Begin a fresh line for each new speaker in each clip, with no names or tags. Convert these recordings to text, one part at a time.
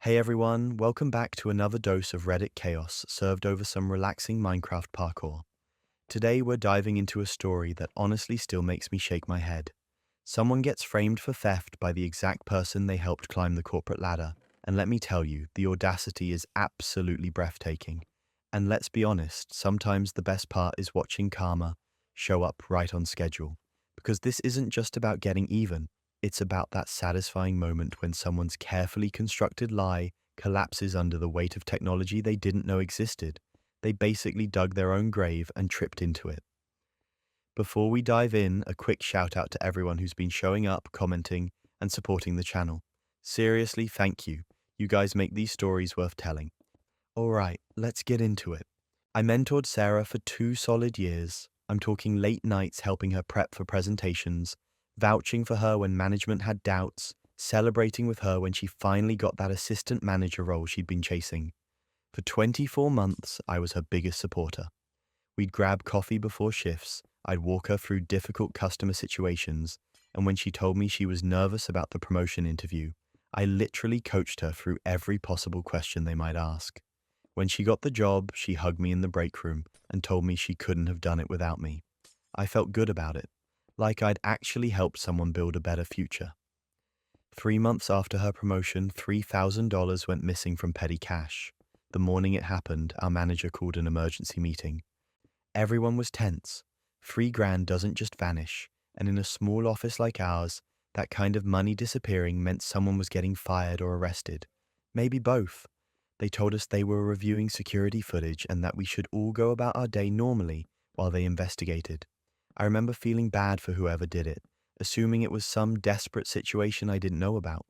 Hey everyone, welcome back to another dose of Reddit chaos served over some relaxing Minecraft parkour. Today we're diving into a story that honestly still makes me shake my head. Someone gets framed for theft by the exact person they helped climb the corporate ladder, and let me tell you, the audacity is absolutely breathtaking. And let's be honest, sometimes the best part is watching karma show up right on schedule. Because this isn't just about getting even, it's about that satisfying moment when someone's carefully constructed lie collapses under the weight of technology they didn't know existed. They basically dug their own grave and tripped into it. Before we dive in, a quick shout out to everyone who's been showing up, commenting, and supporting the channel. Seriously, thank you. You guys make these stories worth telling. Alright, let's get into it. I mentored Sarah for 2 solid years. I'm talking late nights helping her prep for presentations, vouching for her when management had doubts, celebrating with her when she finally got that assistant manager role she'd been chasing. For 24 months, I was her biggest supporter. We'd grab coffee before shifts, I'd walk her through difficult customer situations, and when she told me she was nervous about the promotion interview, I literally coached her through every possible question they might ask. When she got the job, she hugged me in the break room and told me she couldn't have done it without me. I felt good about it, like I'd actually helped someone build a better future. 3 months after her promotion, $3,000 went missing from petty cash. The morning it happened, our manager called an emergency meeting. Everyone was tense. 3 grand doesn't just vanish, and in a small office like ours, that kind of money disappearing meant someone was getting fired or arrested. Maybe both. They told us they were reviewing security footage and that we should all go about our day normally while they investigated. I remember feeling bad for whoever did it, assuming it was some desperate situation I didn't know about.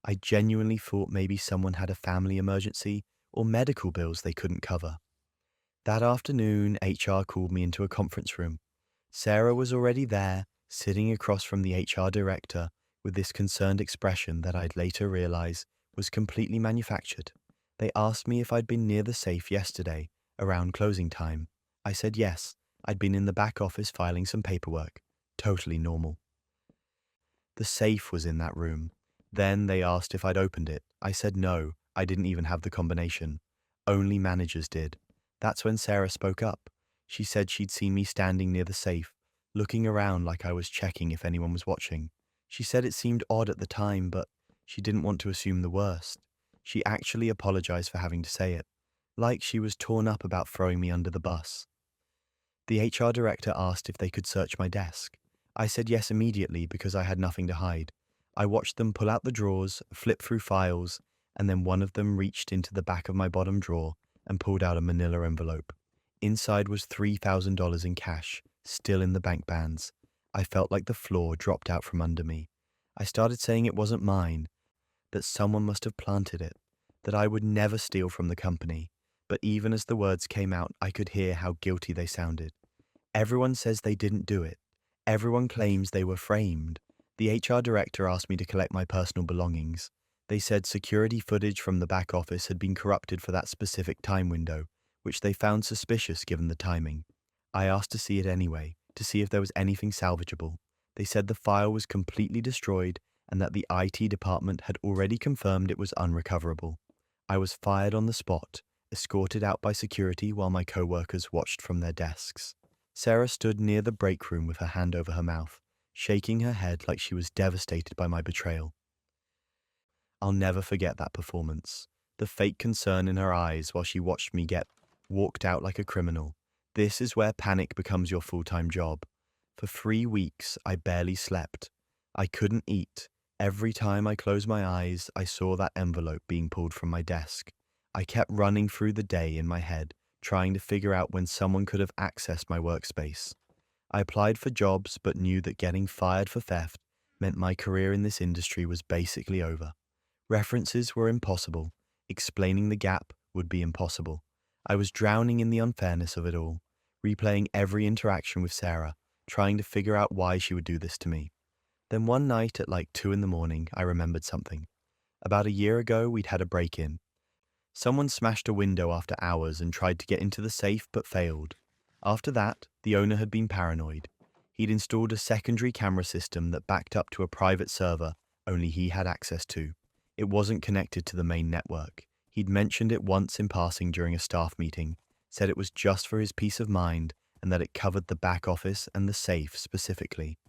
I genuinely thought maybe someone had a family emergency or medical bills they couldn't cover. That afternoon, HR called me into a conference room. Sarah was already there, sitting across from the HR director with this concerned expression that I'd later realize was completely manufactured. They asked me if I'd been near the safe yesterday, around closing time. I said yes, I'd been in the back office filing some paperwork. Totally normal. The safe was in that room. Then they asked if I'd opened it. I said no, I didn't even have the combination. Only managers did. That's when Sarah spoke up. She said she'd seen me standing near the safe, looking around like I was checking if anyone was watching. She said it seemed odd at the time, but she didn't want to assume the worst. She actually apologized for having to say it, like she was torn up about throwing me under the bus. The HR director asked if they could search my desk. I said yes immediately because I had nothing to hide. I watched them pull out the drawers, flip through files, and then one of them reached into the back of my bottom drawer and pulled out a manila envelope. Inside was $3,000 in cash, still in the bank bands. I felt like the floor dropped out from under me. I started saying it wasn't mine, that someone must have planted it, that I would never steal from the company. But even as the words came out, I could hear how guilty they sounded. Everyone says they didn't do it. Everyone claims they were framed. The HR director asked me to collect my personal belongings. They said security footage from the back office had been corrupted for that specific time window, which they found suspicious given the timing. I asked to see it anyway, to see if there was anything salvageable. They said the file was completely destroyed and that the IT department had already confirmed it was unrecoverable. I was fired on the spot, escorted out by security while my co-workers watched from their desks. Sarah stood near the break room with her hand over her mouth, shaking her head like she was devastated by my betrayal. I'll never forget that performance. The fake concern in her eyes while she watched me get walked out like a criminal. This is where panic becomes your full-time job. For 3 weeks, I barely slept. I couldn't eat. Every time I closed my eyes, I saw that envelope being pulled from my desk. I kept running through the day in my head, trying to figure out when someone could have accessed my workspace. I applied for jobs but knew that getting fired for theft meant my career in this industry was basically over. References were impossible. Explaining the gap would be impossible. I was drowning in the unfairness of it all, replaying every interaction with Sarah, trying to figure out why she would do this to me. Then one night at like 2 in the morning, I remembered something. About a year ago, we'd had a break-in. Someone smashed a window after hours and tried to get into the safe but failed. After that, the owner had been paranoid. He'd installed a secondary camera system that backed up to a private server only he had access to. It wasn't connected to the main network. He'd mentioned it once in passing during a staff meeting, said it was just for his peace of mind and that it covered the back office and the safe specifically.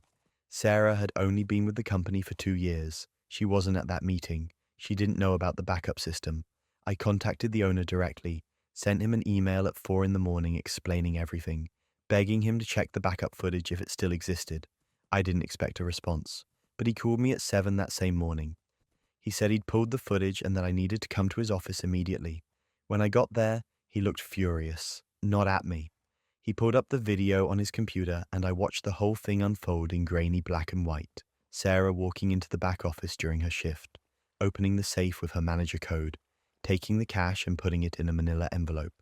Sarah had only been with the company for 2 years. She wasn't at that meeting. She didn't know about the backup system. I contacted the owner directly, sent him an email at 4 in the morning explaining everything, begging him to check the backup footage if it still existed. I didn't expect a response, but he called me at 7 that same morning. He said he'd pulled the footage and that I needed to come to his office immediately. When I got there, he looked furious, not at me. He pulled up the video on his computer and I watched the whole thing unfold in grainy black and white. Sarah walking into the back office during her shift, opening the safe with her manager code, taking the cash and putting it in a manila envelope.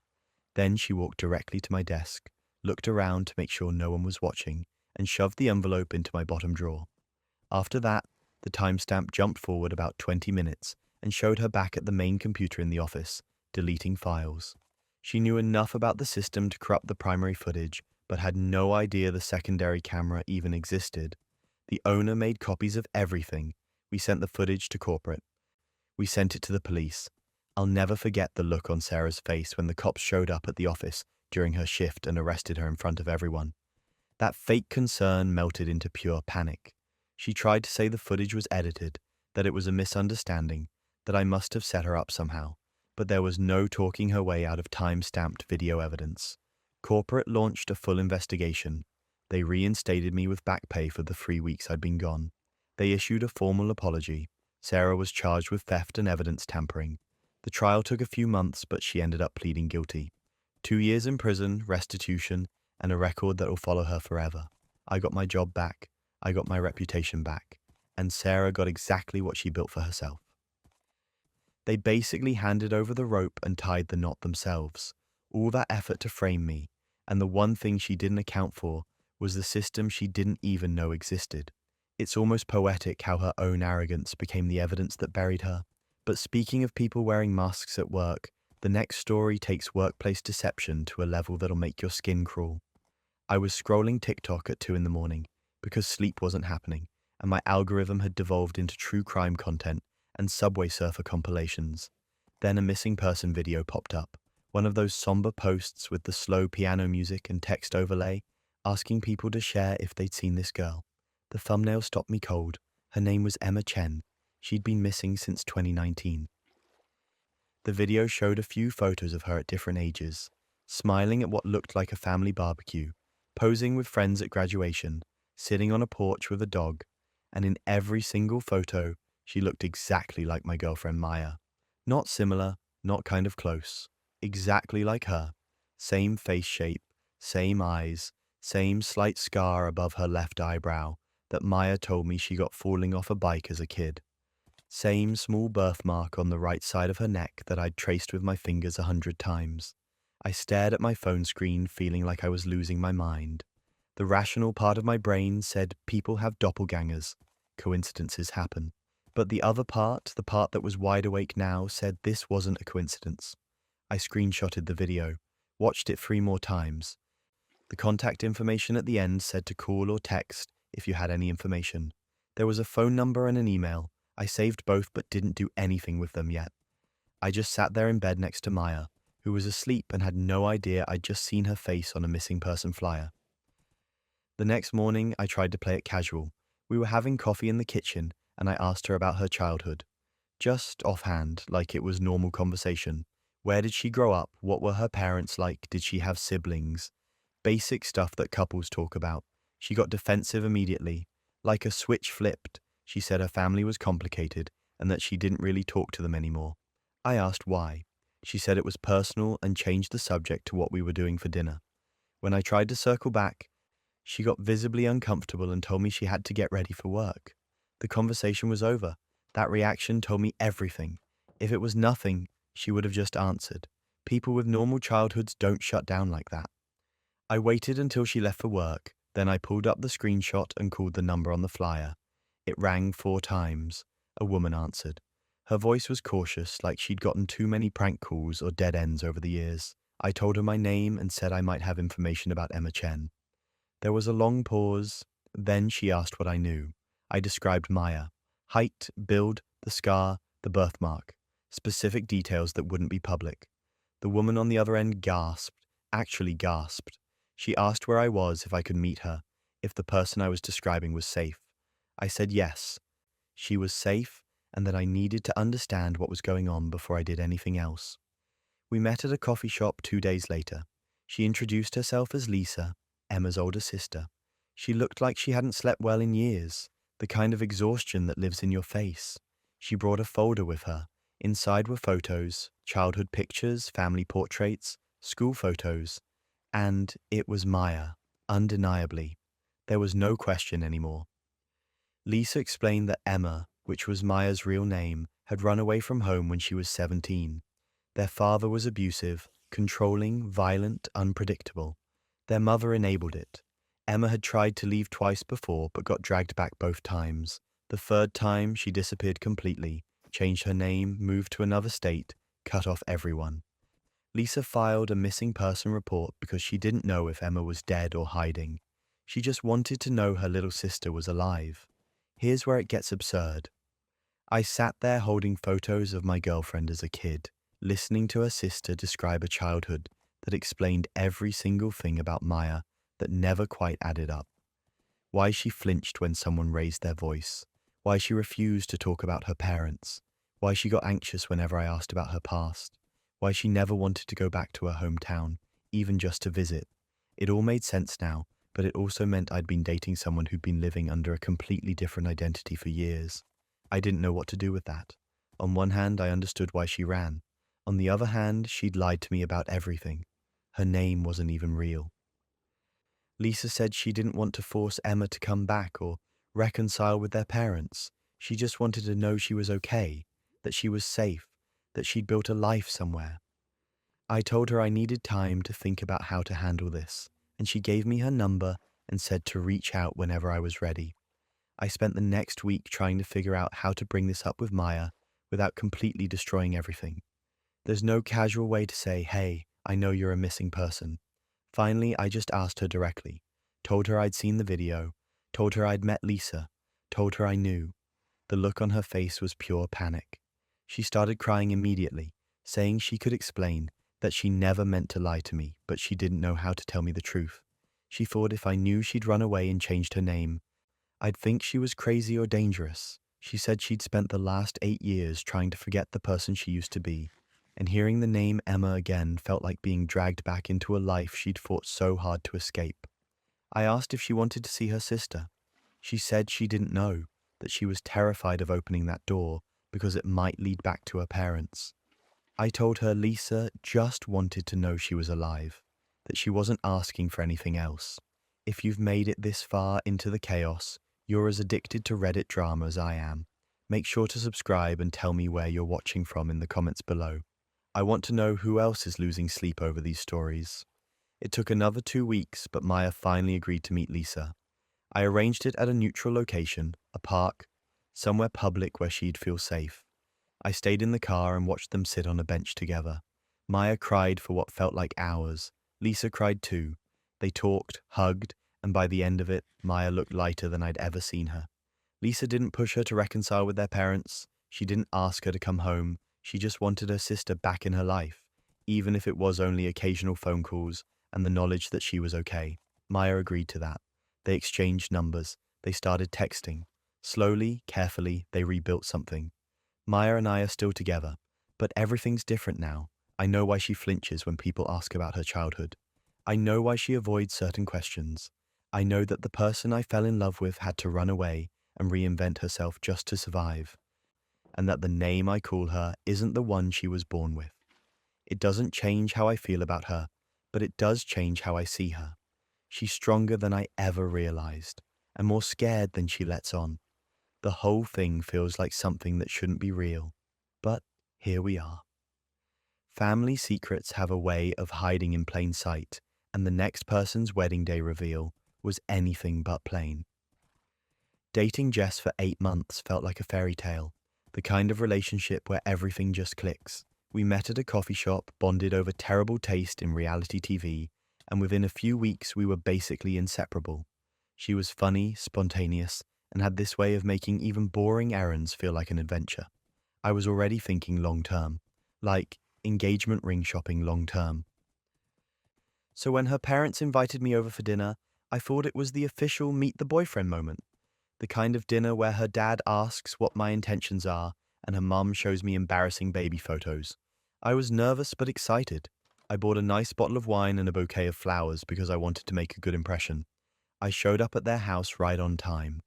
Then she walked directly to my desk, looked around to make sure no one was watching, and shoved the envelope into my bottom drawer. After that, the timestamp jumped forward about 20 minutes and showed her back at the main computer in the office, deleting files. She knew enough about the system to corrupt the primary footage, but had no idea the secondary camera even existed. The owner made copies of everything. We sent the footage to corporate. We sent it to the police. I'll never forget the look on Sarah's face when the cops showed up at the office during her shift and arrested her in front of everyone. That fake concern melted into pure panic. She tried to say the footage was edited, that it was a misunderstanding, that I must have set her up somehow. But there was no talking her way out of time-stamped video evidence. Corporate launched a full investigation. They reinstated me with back pay for the 3 weeks I'd been gone. They issued a formal apology. Sarah was charged with theft and evidence tampering. The trial took a few months, but she ended up pleading guilty. 2 years in prison, restitution, and a record that will follow her forever. I got my job back. I got my reputation back. And Sarah got exactly what she built for herself. They basically handed over the rope and tied the knot themselves. All that effort to frame me, and the one thing she didn't account for was the system she didn't even know existed. It's almost poetic how her own arrogance became the evidence that buried her. But speaking of people wearing masks at work, the next story takes workplace deception to a level that'll make your skin crawl. I was scrolling TikTok at 2 in the morning because sleep wasn't happening, and my algorithm had devolved into true crime content and Subway Surfer compilations. Then a missing person video popped up, one of those somber posts with the slow piano music and text overlay, asking people to share if they'd seen this girl. The thumbnail stopped me cold. Her name was Emma Chen. She'd been missing since 2019. The video showed a few photos of her at different ages, smiling at what looked like a family barbecue, posing with friends at graduation, sitting on a porch with a dog, and in every single photo, she looked exactly like my girlfriend Maya. Not similar, not kind of close. Exactly like her. Same face shape, same eyes, same slight scar above her left eyebrow that Maya told me she got falling off a bike as a kid. Same small birthmark on the right side of her neck that I'd traced with my fingers 100 times. I stared at my phone screen feeling like I was losing my mind. The rational part of my brain said people have doppelgangers. Coincidences happen. But the other part, the part that was wide awake now, said this wasn't a coincidence. I screenshotted the video, watched it 3 more times. The contact information at the end said to call or text if you had any information. There was a phone number and an email. I saved both but didn't do anything with them yet. I just sat there in bed next to Maya, who was asleep and had no idea I'd just seen her face on a missing person flyer. The next morning, I tried to play it casual. We were having coffee in the kitchen, and I asked her about her childhood. Just offhand, like it was normal conversation. Where did she grow up? What were her parents like? Did she have siblings? Basic stuff that couples talk about. She got defensive immediately. Like a switch flipped. She said her family was complicated and that she didn't really talk to them anymore. I asked why. She said it was personal and changed the subject to what we were doing for dinner. When I tried to circle back, she got visibly uncomfortable and told me she had to get ready for work. The conversation was over. That reaction told me everything. If it was nothing, she would have just answered. People with normal childhoods don't shut down like that. I waited until she left for work, then I pulled up the screenshot and called the number on the flyer. It rang 4 times. A woman answered. Her voice was cautious, like she'd gotten too many prank calls or dead ends over the years. I told her my name and said I might have information about Emma Chen. There was a long pause. Then she asked what I knew. I described Maya. Height, build, the scar, the birthmark, specific details that wouldn't be public. The woman on the other end gasped, actually gasped. She asked where I was, if I could meet her, if the person I was describing was safe. I said yes, she was safe, and that I needed to understand what was going on before I did anything else. We met at a coffee shop 2 days later. She introduced herself as Lisa, Emma's older sister. She looked like she hadn't slept well in years, the kind of exhaustion that lives in your face. She brought a folder with her. Inside were photos, childhood pictures, family portraits, school photos, and it was Maya, undeniably. There was no question anymore. Lisa explained that Emma, which was Maya's real name, had run away from home when she was 17. Their father was abusive, controlling, violent, unpredictable. Their mother enabled it. Emma had tried to leave twice before but got dragged back both times. The third time, she disappeared completely, changed her name, moved to another state, cut off everyone. Lisa filed a missing person report because she didn't know if Emma was dead or hiding. She just wanted to know her little sister was alive. Here's where it gets absurd. I sat there holding photos of my girlfriend as a kid, listening to her sister describe a childhood that explained every single thing about Maya that never quite added up. Why she flinched when someone raised their voice, why she refused to talk about her parents, why she got anxious whenever I asked about her past, why she never wanted to go back to her hometown, even just to visit. It all made sense now, but it also meant I'd been dating someone who'd been living under a completely different identity for years. I didn't know what to do with that. On one hand, I understood why she ran. On the other hand, she'd lied to me about everything. Her name wasn't even real. Lisa said she didn't want to force Emma to come back or reconcile with their parents. She just wanted to know she was okay, that she was safe, that she'd built a life somewhere. I told her I needed time to think about how to handle this, and she gave me her number and said to reach out whenever I was ready. I spent the next week trying to figure out how to bring this up with Maya without completely destroying everything. There's no casual way to say, hey, I know you're a missing person. Finally, I just asked her directly, told her I'd seen the video, told her I'd met Lisa, told her I knew. The look on her face was pure panic. She started crying immediately, saying she could explain, that she never meant to lie to me, but she didn't know how to tell me the truth. She thought if I knew she'd run away and changed her name, I'd think she was crazy or dangerous. She said she'd spent the last 8 years trying to forget the person she used to be, and hearing the name Emma again felt like being dragged back into a life she'd fought so hard to escape. I asked if she wanted to see her sister. She said she didn't know, that she was terrified of opening that door because it might lead back to her parents. I told her Lisa just wanted to know she was alive, that she wasn't asking for anything else. If you've made it this far into the chaos, you're as addicted to Reddit drama as I am. Make sure to subscribe and tell me where you're watching from in the comments below. I want to know who else is losing sleep over these stories. It took another 2 weeks, but Maya finally agreed to meet Lisa. I arranged it at a neutral location, a park, somewhere public where she'd feel safe. I stayed in the car and watched them sit on a bench together. Maya cried for what felt like hours. Lisa cried too. They talked, hugged, and by the end of it, Maya looked lighter than I'd ever seen her. Lisa didn't push her to reconcile with their parents. She didn't ask her to come home. She just wanted her sister back in her life, even if it was only occasional phone calls and the knowledge that she was okay. Maya agreed to that. They exchanged numbers. They started texting. Slowly, carefully, they rebuilt something. Maya and I are still together, but everything's different now. I know why she flinches when people ask about her childhood. I know why she avoids certain questions. I know that the person I fell in love with had to run away and reinvent herself just to survive, and that the name I call her isn't the one she was born with. It doesn't change how I feel about her, but it does change how I see her. She's stronger than I ever realized, and more scared than she lets on. The whole thing feels like something that shouldn't be real, but here we are. Family secrets have a way of hiding in plain sight, and the next person's wedding day reveal was anything but plain. Dating Jess for 8 months felt like a fairy tale, the kind of relationship where everything just clicks. We met at a coffee shop, bonded over terrible taste in reality TV, and within a few weeks we were basically inseparable. She was funny, spontaneous, and had this way of making even boring errands feel like an adventure. I was already thinking long term, like engagement ring shopping long term. So when her parents invited me over for dinner, I thought it was the official meet the boyfriend moment. The kind of dinner where her dad asks what my intentions are and her mum shows me embarrassing baby photos. I was nervous but excited. I bought a nice bottle of wine and a bouquet of flowers because I wanted to make a good impression. I showed up at their house right on time.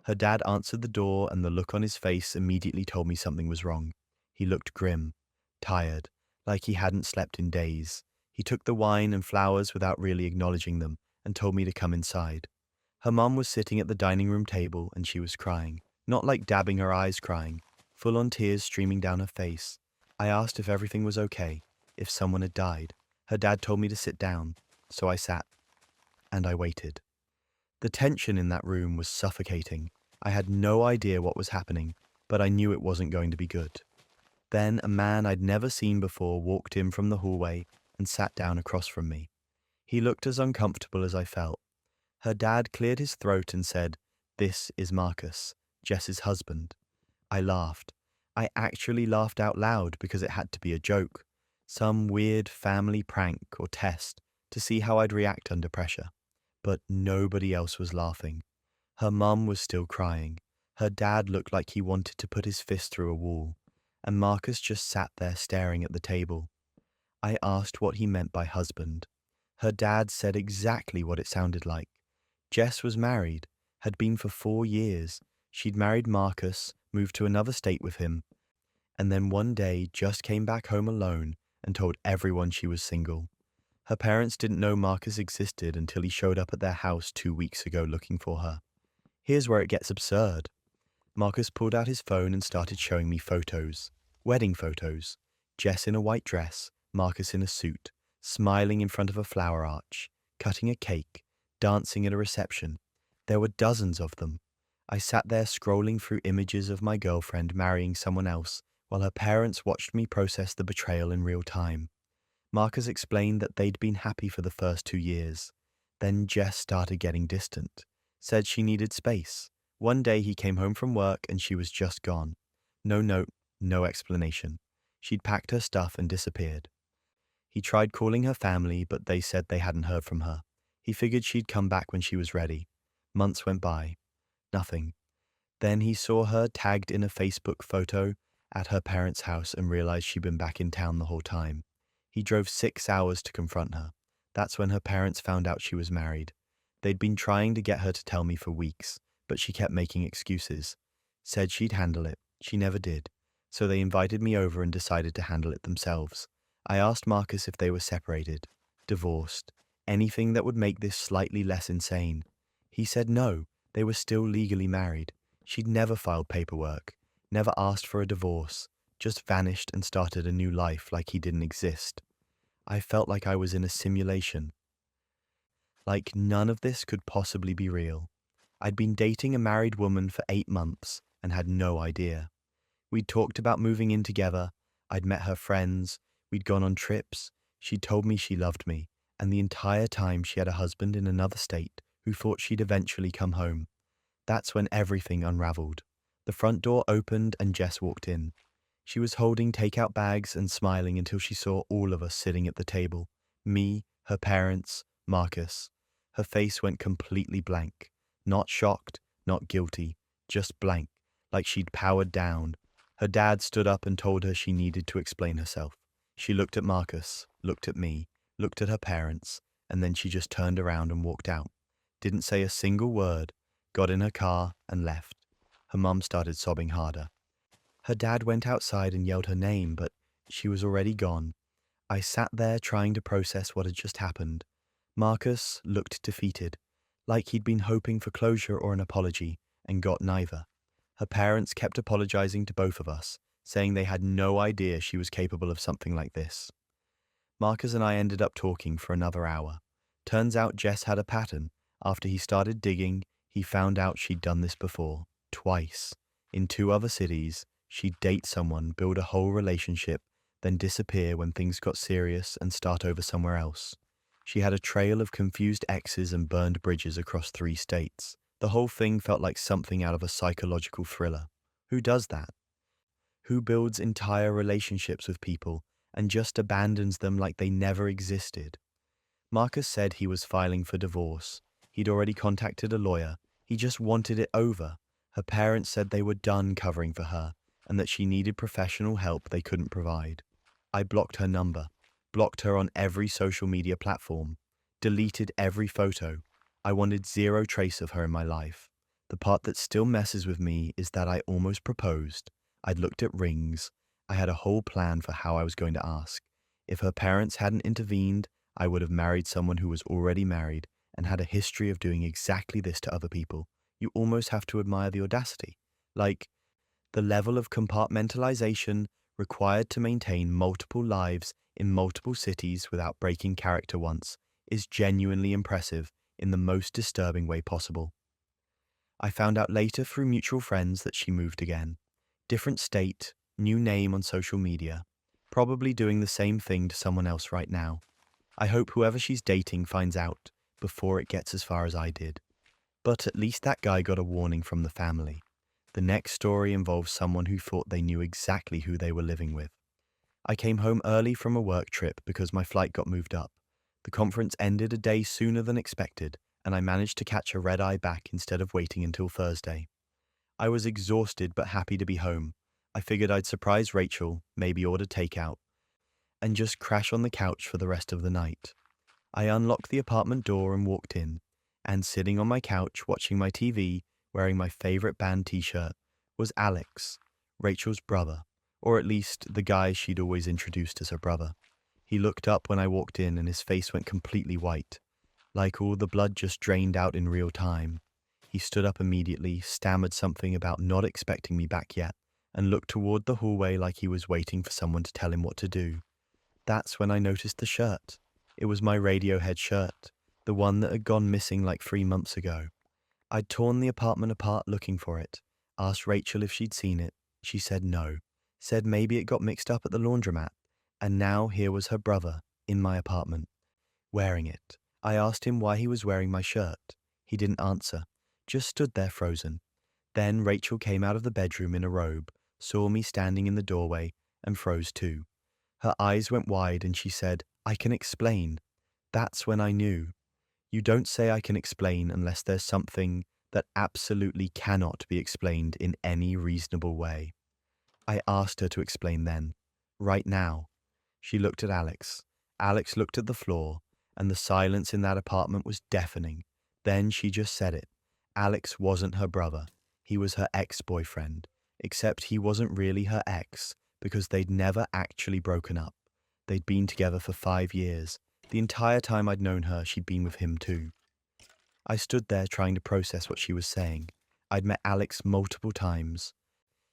Her dad answered the door and the look on his face immediately told me something was wrong. He looked grim, tired, like he hadn't slept in days. He took the wine and flowers without really acknowledging them and told me to come inside. Her mum was sitting at the dining room table and she was crying. Not like dabbing her eyes crying, full on tears streaming down her face. I asked if everything was okay, if someone had died. Her dad told me to sit down, so I sat, and I waited. The tension in that room was suffocating. I had no idea what was happening, but I knew it wasn't going to be good. Then a man I'd never seen before walked in from the hallway and sat down across from me. He looked as uncomfortable as I felt. Her dad cleared his throat and said, "This is Marcus, Jess's husband." I laughed. I actually laughed out loud because it had to be a joke, some weird family prank or test to see how I'd react under pressure. But nobody else was laughing. Her mum was still crying. Her dad looked like he wanted to put his fist through a wall, and Marcus just sat there staring at the table. I asked what he meant by husband. Her dad said exactly what it sounded like. Jess was married, had been for 4 years. She'd married Marcus, moved to another state with him, and then one day just came back home alone and told everyone she was single. Her parents didn't know Marcus existed until he showed up at their house 2 weeks ago looking for her. Here's where it gets absurd. Marcus pulled out his phone and started showing me photos. Wedding photos. Jess in a white dress, Marcus in a suit, smiling in front of a flower arch, cutting a cake, dancing at a reception. There were dozens of them. I sat there scrolling through images of my girlfriend marrying someone else while her parents watched me process the betrayal in real time. Marcus explained that they'd been happy for the first 2 years. Then Jess started getting distant, said she needed space. One day he came home from work and she was just gone. No note, no explanation. She'd packed her stuff and disappeared. He tried calling her family, but they said they hadn't heard from her. He figured she'd come back when she was ready. Months went by. Nothing. Then he saw her tagged in a Facebook photo at her parents' house and realized she'd been back in town the whole time. He drove 6 hours to confront her. That's when her parents found out she was married. They'd been trying to get her to tell me for weeks, but she kept making excuses. Said she'd handle it. She never did. So they invited me over and decided to handle it themselves. I asked Marcus if they were separated, divorced, anything that would make this slightly less insane. He said no, they were still legally married. She'd never filed paperwork, never asked for a divorce, just vanished and started a new life like he didn't exist. I felt like I was in a simulation. Like none of this could possibly be real. I'd been dating a married woman for 8 months and had no idea. We'd talked about moving in together. I'd met her friends. We'd gone on trips. She'd told me she loved me, and the entire time she had a husband in another state who thought she'd eventually come home. That's when everything unraveled. The front door opened and Jess walked in. She was holding takeout bags and smiling until she saw all of us sitting at the table. Me, her parents, Marcus. Her face went completely blank. Not shocked, not guilty, just blank, like she'd powered down. Her dad stood up and told her she needed to explain herself. She looked at Marcus, looked at me, looked at her parents, and then she just turned around and walked out. Didn't say a single word, got in her car and left. Her mum started sobbing harder. Her dad went outside and yelled her name, but she was already gone. I sat there trying to process what had just happened. Marcus looked defeated, like he'd been hoping for closure or an apology, and got neither. Her parents kept apologizing to both of us, saying they had no idea she was capable of something like this. Marcus and I ended up talking for another hour. Turns out Jess had a pattern. After he started digging, he found out she'd done this before, twice. In 2 other cities, she'd date someone, build a whole relationship, then disappear when things got serious and start over somewhere else. She had a trail of confused exes and burned bridges across 3 states. The whole thing felt like something out of a psychological thriller. Who does that? Who builds entire relationships with people and just abandons them like they never existed? Marcus said he was filing for divorce. He'd already contacted a lawyer. He just wanted it over. Her parents said they were done covering for her and that she needed professional help they couldn't provide. I blocked her number, blocked her on every social media platform, deleted every photo. I wanted zero trace of her in my life. The part that still messes with me is that I almost proposed. I'd looked at rings. I had a whole plan for how I was going to ask. If her parents hadn't intervened, I would have married someone who was already married and had a history of doing exactly this to other people. You almost have to admire the audacity. Like, the level of compartmentalization required to maintain multiple lives in multiple cities without breaking character once is genuinely impressive in the most disturbing way possible. I found out later through mutual friends that she moved again. Different state, new name on social media, probably doing the same thing to someone else right now. I hope whoever she's dating finds out before it gets as far as I did. But at least that guy got a warning from the family. The next story involves someone who thought they knew exactly who they were living with. I came home early from a work trip because my flight got moved up. The conference ended a day sooner than expected, and I managed to catch a red-eye back instead of waiting until Thursday. I was exhausted but happy to be home. I figured I'd surprise Rachel, maybe order takeout, and just crash on the couch for the rest of the night. I unlocked the apartment door and walked in, and sitting on my couch watching my TV, wearing my favorite band t-shirt, was Alex, Rachel's brother, or at least the guy she'd always introduced as her brother. He looked up when I walked in and his face went completely white, like all the blood just drained out in real time. He stood up immediately, stammered something about not expecting me back yet, and looked toward the hallway like he was waiting for someone to tell him what to do. That's when I noticed the shirt. It was my Radiohead shirt, the one that had gone missing like 3 months ago. I'd torn the apartment apart looking for it, asked Rachel if she'd seen it. She said no, said maybe it got mixed up at the laundromat, and now here was her brother, in my apartment, wearing it. I asked him why he was wearing my shirt. He didn't answer, just stood there frozen. Then Rachel came out of the bedroom in a robe, saw me standing in the doorway, and froze too. Her eyes went wide and she said, "I can explain." That's when I knew. You don't say I can explain unless there's something that absolutely cannot be explained in any reasonable way. I asked her to explain then, right now. She looked at Alex. Alex looked at the floor, and the silence in that apartment was deafening. Then she just said it. Alex wasn't her brother. He was her ex-boyfriend, except he wasn't really her ex because they'd never actually broken up. They'd been together for 5 years. The entire time I'd known her, she'd been with him too. I stood there trying to process what she was saying. I'd met Alex multiple times.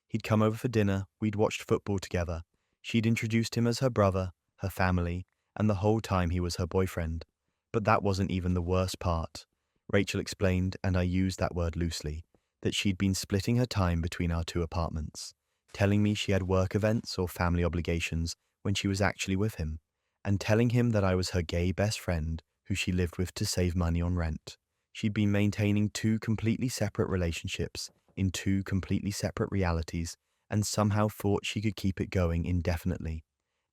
He'd come over for dinner, we'd watched football together. She'd introduced him as her brother, her family, and the whole time he was her boyfriend. But that wasn't even the worst part. Rachel explained, and I used that word loosely, that she'd been splitting her time between our 2 apartments, telling me she had work events or family obligations when she was actually with him, and telling him that I was her gay best friend who she lived with to save money on rent. She'd been maintaining 2 completely separate relationships in 2 completely separate realities and somehow thought she could keep it going indefinitely.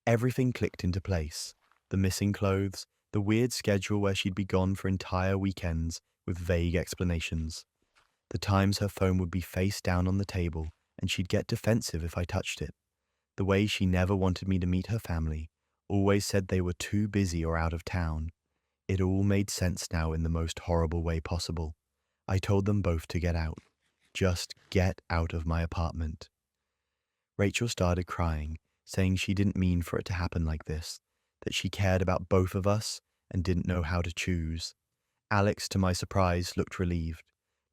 Everything clicked into place. The missing clothes, the weird schedule where she'd be gone for entire weekends with vague explanations. The times her phone would be face down on the table and she'd get defensive if I touched it. The way she never wanted me to meet her family, always said they were too busy or out of town. It all made sense now in the most horrible way possible. I told them both to get out. Just get out of my apartment. Rachel started crying, saying she didn't mean for it to happen like this, that she cared about both of us and didn't know how to choose. Alex, to my surprise, looked relieved,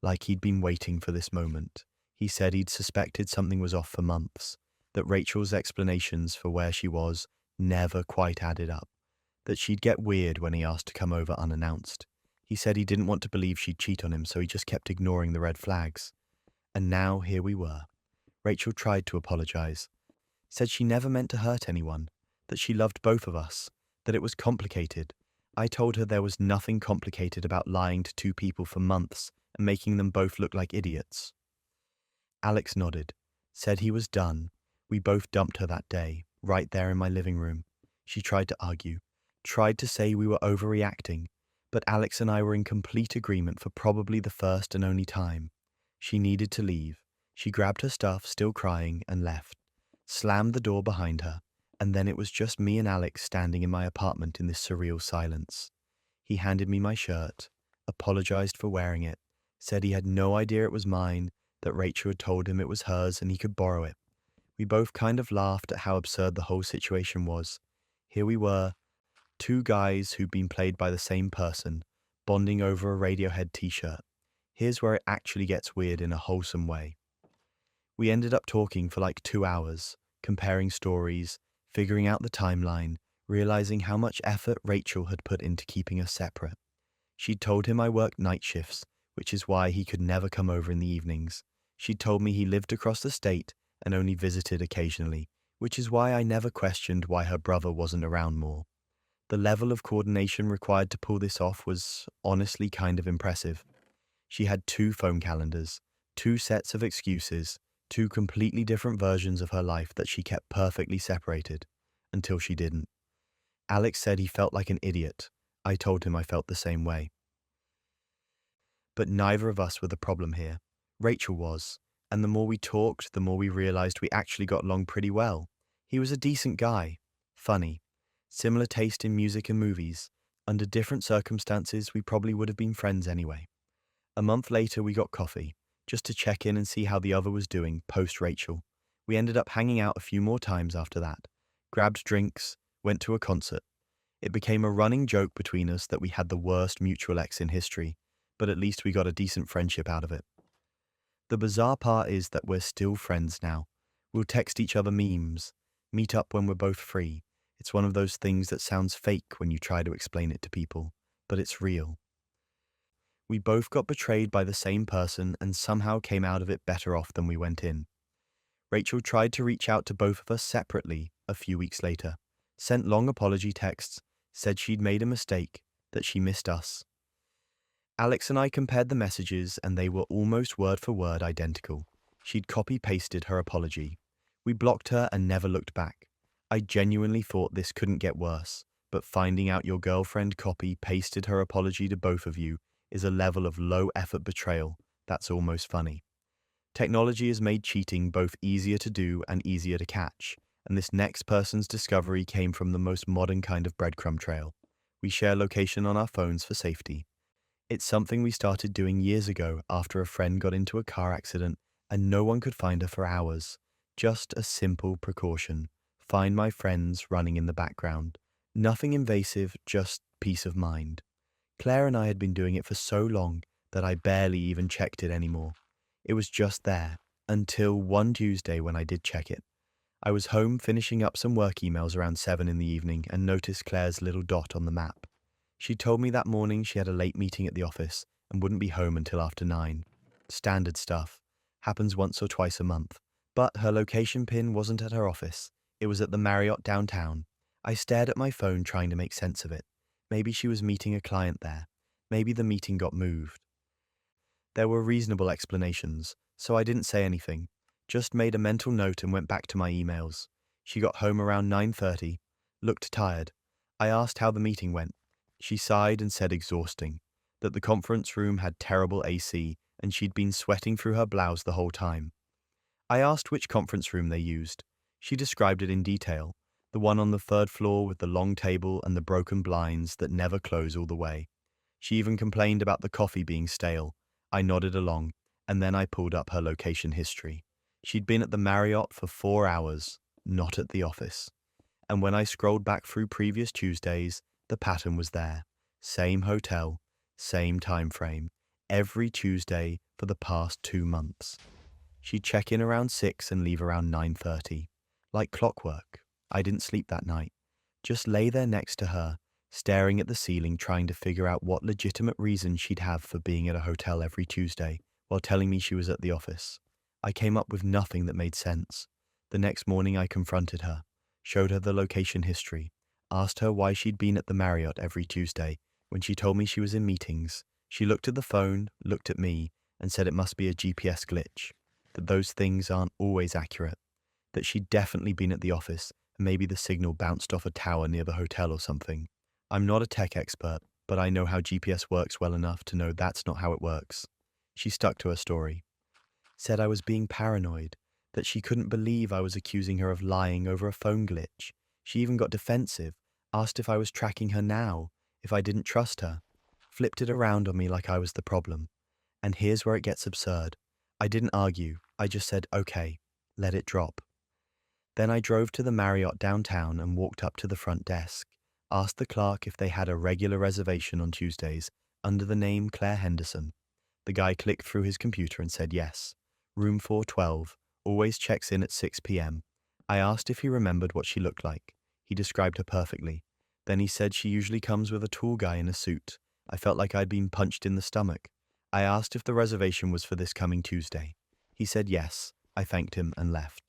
like he'd been waiting for this moment. He said he'd suspected something was off for months, that Rachel's explanations for where she was never quite added up, that she'd get weird when he asked to come over unannounced. He said he didn't want to believe she'd cheat on him, so he just kept ignoring the red flags. And now here we were. Rachel tried to apologize, said she never meant to hurt anyone, that she loved both of us, that it was complicated. I told her there was nothing complicated about lying to 2 people for months and making them both look like idiots. Alex nodded, said he was done. We both dumped her that day, right there in my living room. She tried to argue, tried to say we were overreacting, but Alex and I were in complete agreement for probably the first and only time. She needed to leave. She grabbed her stuff, still crying, and left, slammed the door behind her, and then it was just me and Alex standing in my apartment in this surreal silence. He handed me my shirt, apologized for wearing it, said he had no idea it was mine, that Rachel had told him it was hers and he could borrow it. We both kind of laughed at how absurd the whole situation was. Here we were, two guys who'd been played by the same person, bonding over a Radiohead t-shirt. Here's where it actually gets weird in a wholesome way. We ended up talking for like 2 hours, comparing stories, figuring out the timeline, realizing how much effort Rachel had put into keeping us separate. She'd told him I worked night shifts, which is why he could never come over in the evenings. She'd told me he lived across the state and only visited occasionally, which is why I never questioned why her brother wasn't around more. The level of coordination required to pull this off was honestly kind of impressive. She had 2 phone calendars, 2 sets of excuses, 2 completely different versions of her life that she kept perfectly separated, until she didn't. Alex said he felt like an idiot. I told him I felt the same way. But neither of us were the problem here. Rachel was, and the more we talked, the more we realized we actually got along pretty well. He was a decent guy, funny, similar taste in music and movies. Under different circumstances, we probably would have been friends anyway. A month later, we got coffee, just to check in and see how the other was doing post-Rachel. We ended up hanging out a few more times after that, grabbed drinks, went to a concert. It became a running joke between us that we had the worst mutual ex in history, but at least we got a decent friendship out of it. The bizarre part is that we're still friends now. We'll text each other memes, meet up when we're both free. It's one of those things that sounds fake when you try to explain it to people, but it's real. We both got betrayed by the same person and somehow came out of it better off than we went in. Rachel tried to reach out to both of us separately a few weeks later, sent long apology texts, said she'd made a mistake, that she missed us. Alex and I compared the messages and they were almost word for word identical. She'd copy-pasted her apology. We blocked her and never looked back. I genuinely thought this couldn't get worse, but finding out your girlfriend copy-pasted her apology to both of you is a level of low-effort betrayal that's almost funny. Technology has made cheating both easier to do and easier to catch, and this next person's discovery came from the most modern kind of breadcrumb trail. We share location on our phones for safety. It's something we started doing years ago after a friend got into a car accident and no one could find her for hours. Just a simple precaution. Find my friends running in the background. Nothing invasive, just peace of mind. Claire and I had been doing it for so long that I barely even checked it anymore. It was just there, until one Tuesday when I did check it. I was home finishing up some work emails around 7 in the evening and noticed Claire's little dot on the map. She told me that morning she had a late meeting at the office and wouldn't be home until after 9. Standard stuff. Happens once or twice a month. But her location pin wasn't at her office. It was at the Marriott downtown. I stared at my phone trying to make sense of it. Maybe she was meeting a client there. Maybe the meeting got moved. There were reasonable explanations, so I didn't say anything. Just made a mental note and went back to my emails. She got home around 9:30, looked tired. I asked how the meeting went. She sighed and said exhausting, that the conference room had terrible AC and she'd been sweating through her blouse the whole time. I asked which conference room they used. She described it in detail, the one on the 3rd floor with the long table and the broken blinds that never close all the way. She even complained about the coffee being stale. I nodded along, and then I pulled up her location history. She'd been at the Marriott for 4 hours, not at the office. And when I scrolled back through previous Tuesdays, the pattern was there. Same hotel, same time frame, every Tuesday for the past 2 months. She'd check in around 6 and leave around 9:30. Like clockwork. I didn't sleep that night. Just lay there next to her, staring at the ceiling trying to figure out what legitimate reason she'd have for being at a hotel every Tuesday while telling me she was at the office. I came up with nothing that made sense. The next morning I confronted her, showed her the location history, asked her why she'd been at the Marriott every Tuesday when she told me she was in meetings. She looked at the phone, looked at me, and said it must be a GPS glitch, that those things aren't always accurate. that she'd definitely been at the office and maybe the signal bounced off a tower near the hotel or something. I'm not a tech expert, but I know how GPS works well enough to know that's not how it works. She stuck to her story. Said I was being paranoid, that she couldn't believe I was accusing her of lying over a phone glitch. She even got defensive, asked if I was tracking her now, if I didn't trust her, flipped it around on me like I was the problem. And here's where it gets absurd. I didn't argue, I just said, okay, let it drop. Then I drove to the Marriott downtown and walked up to the front desk, asked the clerk if they had a regular reservation on Tuesdays under the name Claire Henderson. The guy clicked through his computer and said yes. Room 412, always checks in at 6 p.m. I asked if he remembered what she looked like. He described her perfectly. Then he said she usually comes with a tall guy in a suit. I felt like I'd been punched in the stomach. I asked if the reservation was for this coming Tuesday. He said yes. I thanked him and left.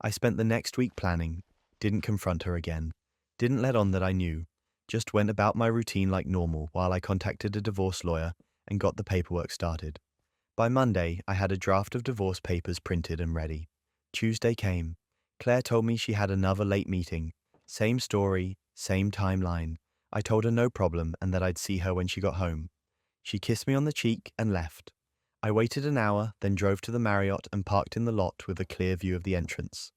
I spent the next week planning, didn't confront her again, didn't let on that I knew, just went about my routine like normal while I contacted a divorce lawyer and got the paperwork started. By Monday, I had a draft of divorce papers printed and ready. Tuesday came. Claire told me she had another late meeting. Same story, same timeline. I told her no problem and that I'd see her when she got home. She kissed me on the cheek and left. I waited an hour, then drove to the Marriott and parked in the lot with a clear view of the entrance.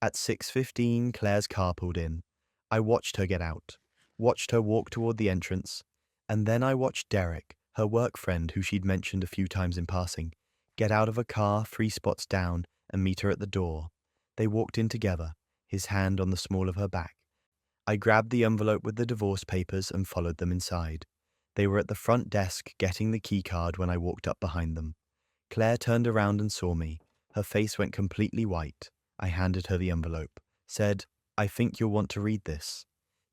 At 6:15, Claire's car pulled in. I watched her get out, watched her walk toward the entrance, and then I watched Derek, her work friend who she'd mentioned a few times in passing, get out of a car 3 spots down and meet her at the door. They walked in together, his hand on the small of her back. I grabbed the envelope with the divorce papers and followed them inside. They were at the front desk getting the key card when I walked up behind them. Claire turned around and saw me. Her face went completely white. I handed her the envelope, said, I think you'll want to read this.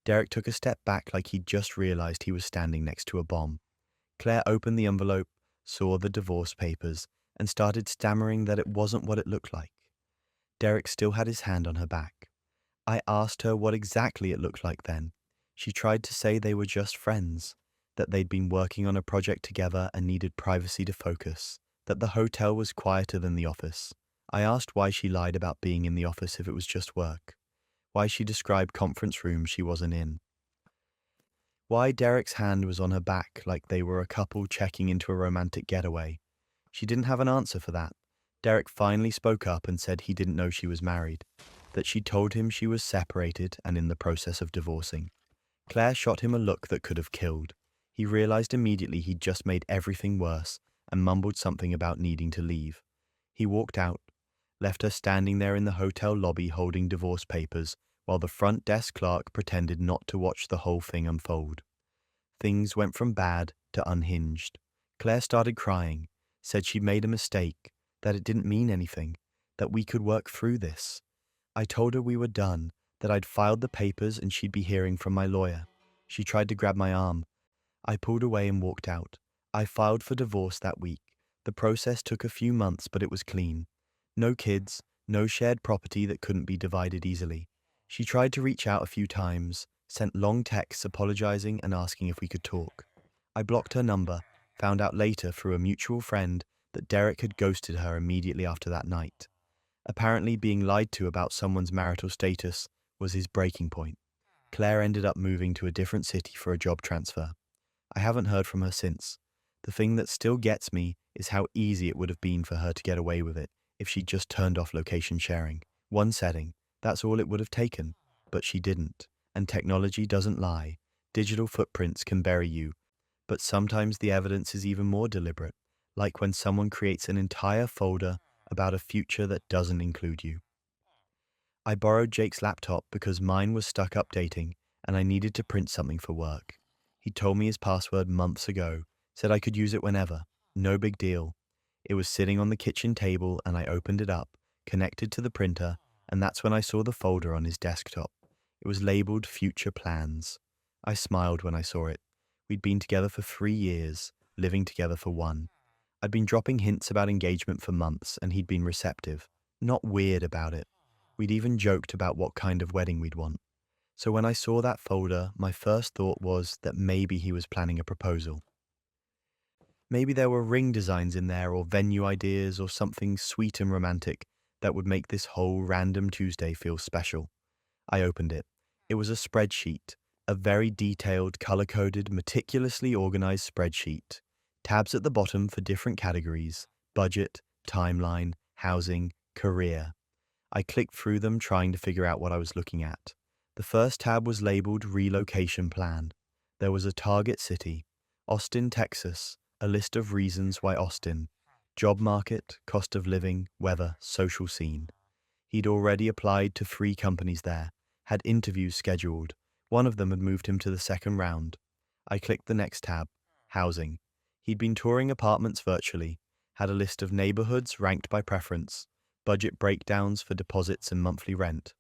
Derek took a step back like he'd just realized he was standing next to a bomb. Claire opened the envelope, saw the divorce papers, and started stammering that it wasn't what it looked like. Derek still had his hand on her back. I asked her what exactly it looked like then. She tried to say they were just friends, that they'd been working on a project together and needed privacy to focus, that the hotel was quieter than the office. I asked why she lied about being in the office if it was just work, why she described conference rooms she wasn't in, why Derek's hand was on her back like they were a couple checking into a romantic getaway. She didn't have an answer for that. Derek finally spoke up and said he didn't know she was married, that she told him she was separated and in the process of divorcing. Claire shot him a look that could have killed. He realized immediately he'd just made everything worse and mumbled something about needing to leave. He walked out, left her standing there in the hotel lobby holding divorce papers while the front desk clerk pretended not to watch the whole thing unfold. Things went from bad to unhinged. Claire started crying, said she'd made a mistake, that it didn't mean anything, that we could work through this. I told her we were done, that I'd filed the papers and she'd be hearing from my lawyer. She tried to grab my arm. I pulled away and walked out. I filed for divorce that week. The process took a few months, but it was clean. No kids, no shared property that couldn't be divided easily. She tried to reach out a few times, sent long texts apologizing and asking if we could talk. I blocked her number, found out later through a mutual friend that Derek had ghosted her immediately after that night. Apparently being lied to about someone's marital status was his breaking point. Claire ended up moving to a different city for a job transfer. I haven't heard from her since. The thing that still gets me is how easy it would have been for her to get away with it if she'd just turned off location sharing. One setting, that's all it would have taken. But she didn't. And technology doesn't lie. Digital footprints can bury you. But sometimes the evidence is even more deliberate, like when someone creates an entire folder about a future that doesn't include you. I borrowed Jake's laptop because mine was stuck updating and I needed to print something for work. He told me his password months ago, said I could use it whenever. No big deal. It was sitting on the kitchen table and I opened it up, connected to the printer, and that's when I saw the folder on his desktop. It was labeled Future Plans. I smiled when I saw it. We'd been together for 3 years, living together for 1. I'd been dropping hints about engagement for months and he'd been receptive, not weird about it. We'd even joked about what kind of wedding we'd want. So when I saw that folder, my first thought was that maybe he was planning a proposal. Maybe there were ring designs in there or venue ideas or something sweet and romantic that would make this whole random Tuesday feel special. I opened it. It was a spreadsheet, a very detailed, color-coded, meticulously organized spreadsheet. Tabs at the bottom for different categories: budget, timeline, housing, career. I clicked through them trying to figure out what I was looking at. The first tab was labeled Relocation Plan. There was a target city, Austin, Texas, a list of reasons why Austin: job market, cost of living, weather, social scene. He'd already applied to 3 companies there, had interviews scheduled. One of them had moved him to the second round. I clicked the next tab, Housing. He'd been touring apartments virtually, had a list of neighborhoods ranked by preference, budget breakdowns for deposits and monthly rent.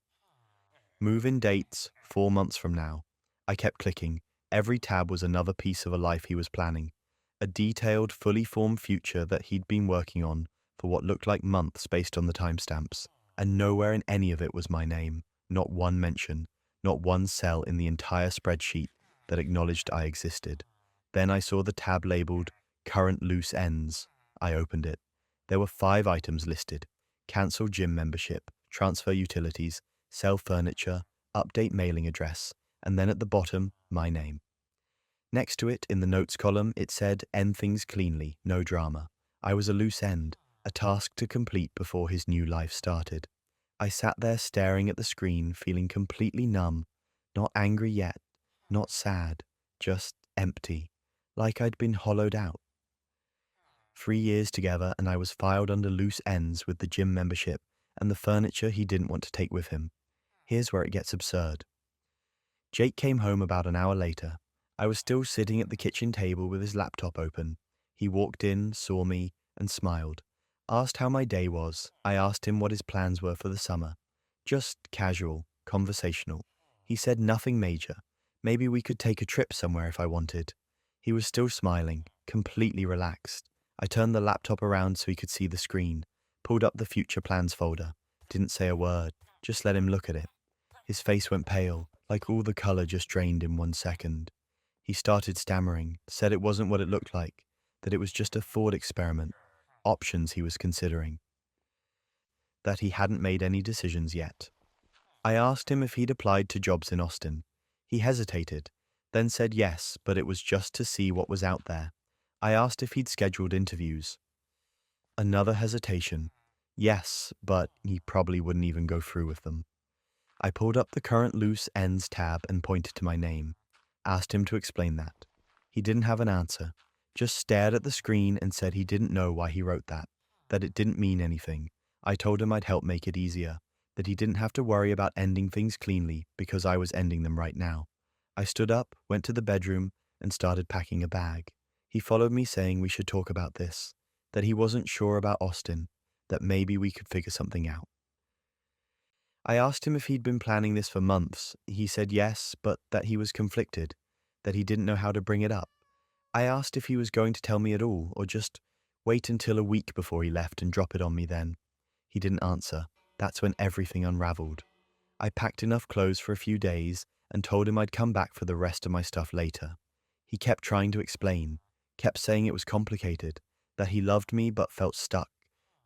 Move-in dates, 4 months from now. I kept clicking. Every tab was another piece of a life he was planning. A detailed, fully formed future that he'd been working on for what looked like months based on the timestamps. And nowhere in any of it was my name. Not one mention. Not one cell in the entire spreadsheet that acknowledged I existed. Then I saw the tab labeled Current Loose Ends. I opened it. There were 5 items listed: cancel gym membership, transfer utilities, sell furniture, update mailing address, and then at the bottom, my name. Next to it, in the notes column, it said, end things cleanly, no drama. I was a loose end, a task to complete before his new life started. I sat there staring at the screen, feeling completely numb, not angry yet, not sad, just empty, like I'd been hollowed out. 3 years together, and I was filed under loose ends with the gym membership and the furniture he didn't want to take with him. Here's where it gets absurd. Jake came home about an hour later. I was still sitting at the kitchen table with his laptop open. He walked in, saw me, and smiled. Asked how my day was. I asked him what his plans were for the summer. Just casual, conversational. He said nothing major. Maybe we could take a trip somewhere if I wanted. He was still smiling, completely relaxed. I turned the laptop around so he could see the screen, pulled up the future plans folder. Didn't say a word, just let him look at it. His face went pale, like all the color just drained in 1 second. He started stammering, said it wasn't what it looked like, that it was just a thought experiment, options he was considering, that he hadn't made any decisions yet. I asked him if he'd applied to jobs in Austin. He hesitated, then said yes, but it was just to see what was out there. I asked if he'd scheduled interviews. Another hesitation. Yes, but he probably wouldn't even go through with them. I pulled up the current loose ends tab and pointed to my name. Asked him to explain that. He didn't have an answer, just stared at the screen and said he didn't know why he wrote that it didn't mean anything. I told him I'd help make it easier, that he didn't have to worry about ending things cleanly because I was ending them right now. I stood up, went to the bedroom, and started packing a bag. He followed me saying we should talk about this, that he wasn't sure about Austin, that maybe we could figure something out. I asked him if he'd been planning this for months. He said yes, but that he was conflicted, that he didn't know how to bring it up. I asked if he was going to tell me at all, or just wait until a week before he left and drop it on me then. He didn't answer. That's when everything unraveled. I packed enough clothes for a few days and told him I'd come back for the rest of my stuff later. He kept trying to explain, kept saying it was complicated, that he loved me but felt stuck,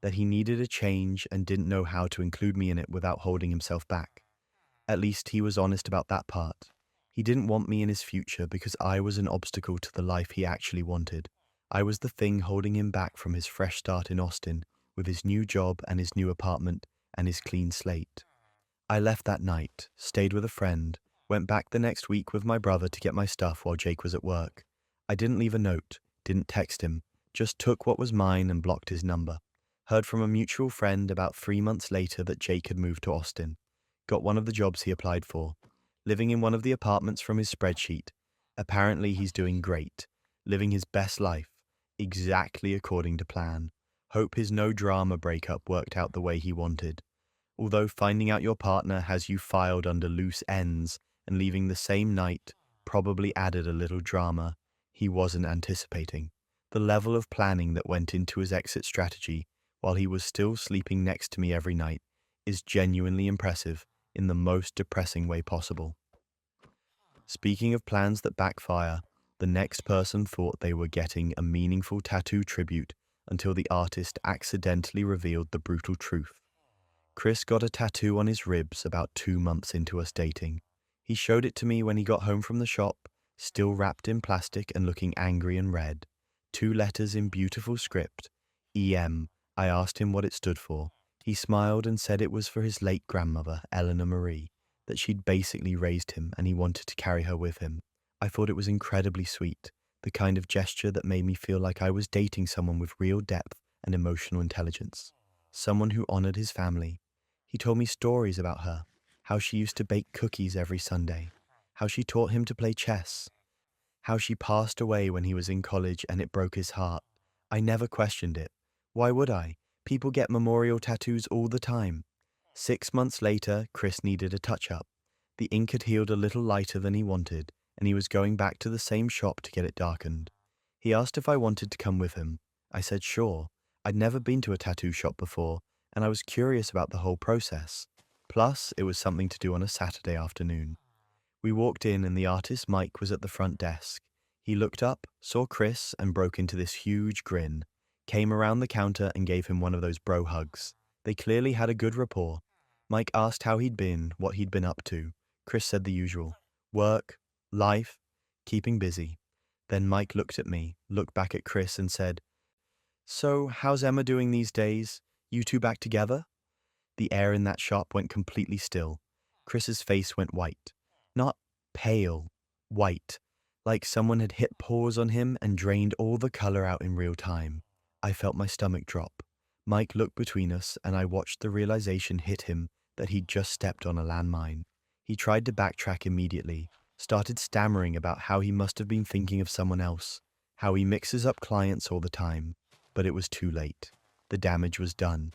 that he needed a change and didn't know how to include me in it without holding himself back. At least he was honest about that part. He didn't want me in his future because I was an obstacle to the life he actually wanted. I was the thing holding him back from his fresh start in Austin, with his new job and his new apartment and his clean slate. I left that night, stayed with a friend, went back the next week with my brother to get my stuff while Jake was at work. I didn't leave a note, didn't text him, just took what was mine and blocked his number. Heard from a mutual friend about 3 months later that Jake had moved to Austin. Got one of the jobs he applied for. Living in one of the apartments from his spreadsheet. Apparently he's doing great. Living his best life. Exactly according to plan. Hope his no-drama breakup worked out the way he wanted. Although finding out your partner has you filed under loose ends and leaving the same night probably added a little drama he wasn't anticipating. The level of planning that went into his exit strategy while he was still sleeping next to me every night is genuinely impressive in the most depressing way possible. Speaking of plans that backfire, the next person thought they were getting a meaningful tattoo tribute until the artist accidentally revealed the brutal truth. Chris got a tattoo on his ribs about 2 months into us dating. He showed it to me when he got home from the shop, still wrapped in plastic and looking angry and red. 2 letters in beautiful script. EM. I asked him what it stood for. He smiled and said it was for his late grandmother, Eleanor Marie, that she'd basically raised him and he wanted to carry her with him. I thought it was incredibly sweet, the kind of gesture that made me feel like I was dating someone with real depth and emotional intelligence, someone who honored his family. He told me stories about her, how she used to bake cookies every Sunday, how she taught him to play chess, how she passed away when he was in college and it broke his heart. I never questioned it. Why would I? People get memorial tattoos all the time. 6 months later, Chris needed a touch-up. The ink had healed a little lighter than he wanted, and he was going back to the same shop to get it darkened. He asked if I wanted to come with him. I said sure. I'd never been to a tattoo shop before, and I was curious about the whole process. Plus, it was something to do on a Saturday afternoon. We walked in and the artist Mike was at the front desk. He looked up, saw Chris, and broke into this huge grin, came around the counter and gave him one of those bro hugs. They clearly had a good rapport. Mike asked how he'd been, what he'd been up to. Chris said the usual. Work, life, keeping busy. Then Mike looked at me, looked back at Chris and said, "So, how's Emma doing these days? You two back together?" The air in that shop went completely still. Chris's face went white. Not pale, white, like someone had hit pause on him and drained all the color out in real time. I felt my stomach drop. Mike looked between us and I watched the realization hit him that he'd just stepped on a landmine. He tried to backtrack immediately, started stammering about how he must have been thinking of someone else, how he mixes up clients all the time. But it was too late. The damage was done.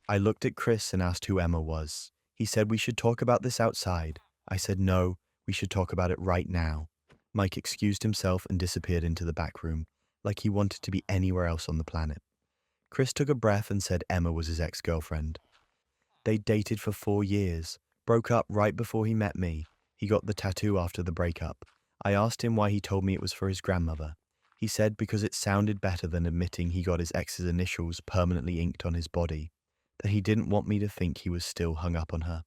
I looked at Chris and asked who Emma was. He said we should talk about this outside. I said no, we should talk about it right now. Mike excused himself and disappeared into the back room, like he wanted to be anywhere else on the planet. Chris took a breath and said Emma was his ex-girlfriend. They'd dated for 4 years, broke up right before he met me. He got the tattoo after the breakup. I asked him why he told me it was for his grandmother. He said because it sounded better than admitting he got his ex's initials permanently inked on his body, that he didn't want me to think he was still hung up on her,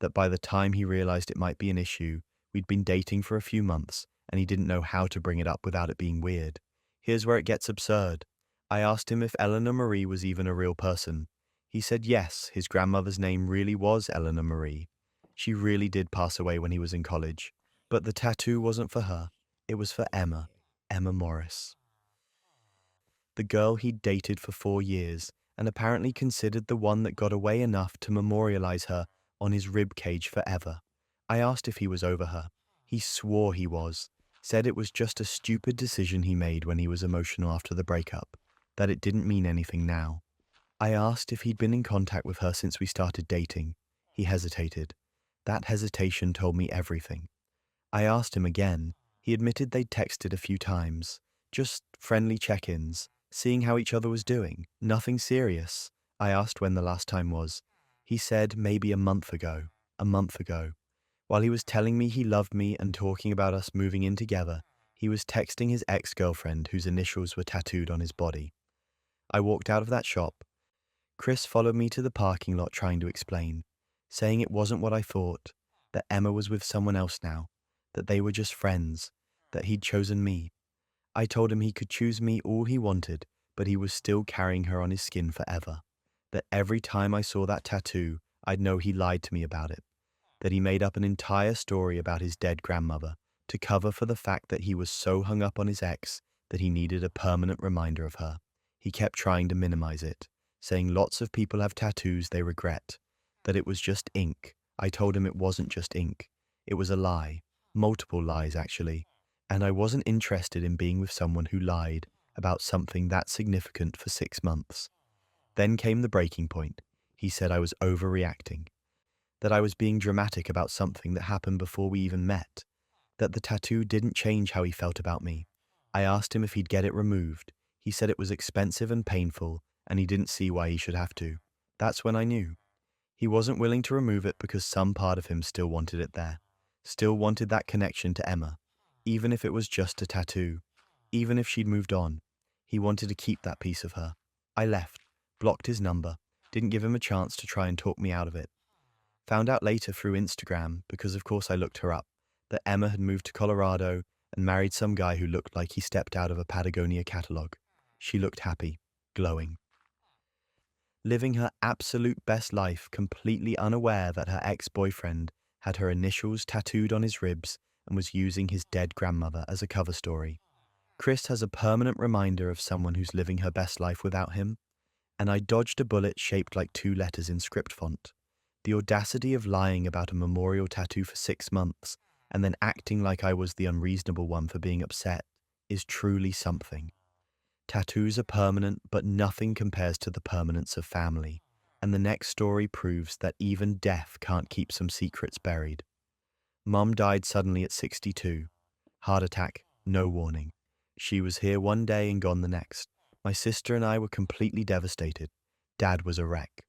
that by the time he realized it might be an issue, we'd been dating for a few months and he didn't know how to bring it up without it being weird. Here's where it gets absurd. I asked him if Eleanor Marie was even a real person. He said yes, his grandmother's name really was Eleanor Marie. She really did pass away when he was in college. But the tattoo wasn't for her. It was for Emma, Emma Morris. The girl he'd dated for 4 years and apparently considered the one that got away enough to memorialize her on his rib cage forever. I asked if he was over her. He swore he was, said it was just a stupid decision he made when he was emotional after the breakup, that it didn't mean anything now. I asked if he'd been in contact with her since we started dating. He hesitated. That hesitation told me everything. I asked him again. He admitted they'd texted a few times, just friendly check-ins, seeing how each other was doing, nothing serious. I asked when the last time was. He said maybe a month ago. While he was telling me he loved me and talking about us moving in together, he was texting his ex-girlfriend whose initials were tattooed on his body. I walked out of that shop. Chris followed me to the parking lot trying to explain, saying it wasn't what I thought, that Emma was with someone else now, that they were just friends, that he'd chosen me. I told him he could choose me all he wanted, but he was still carrying her on his skin forever. That every time I saw that tattoo, I'd know he lied to me about it. That he made up an entire story about his dead grandmother to cover for the fact that he was so hung up on his ex that he needed a permanent reminder of her. He kept trying to minimize it, saying lots of people have tattoos they regret, that it was just ink. I told him it wasn't just ink. It was a lie. Multiple lies, actually. And I wasn't interested in being with someone who lied about something that significant for 6 months. Then came the breaking point. He said I was overreacting, that I was being dramatic about something that happened before we even met, that the tattoo didn't change how he felt about me. I asked him if he'd get it removed. He said it was expensive and painful, and he didn't see why he should have to. That's when I knew. He wasn't willing to remove it because some part of him still wanted it there, still wanted that connection to Emma, even if it was just a tattoo, even if she'd moved on. He wanted to keep that piece of her. I left, blocked his number, Didn't give him a chance to try and talk me out of it. Found out later through Instagram, because of course I looked her up, that Emma had moved to Colorado and married some guy who looked like he stepped out of a Patagonia catalog. She looked happy, glowing, living her absolute best life, completely unaware that her ex-boyfriend had her initials tattooed on his ribs and was using his dead grandmother as a cover story. Chris has a permanent reminder of someone who's living her best life without him, and I dodged a bullet shaped like 2 letters in script font. The audacity of lying about a memorial tattoo for 6 months and then acting like I was the unreasonable one for being upset is truly something. Tattoos are permanent, but nothing compares to the permanence of family, and the next story proves that even death can't keep some secrets buried. Mum died suddenly at 62. Heart attack, no warning. She was here one day and gone the next. My sister and I were completely devastated. Dad was a wreck.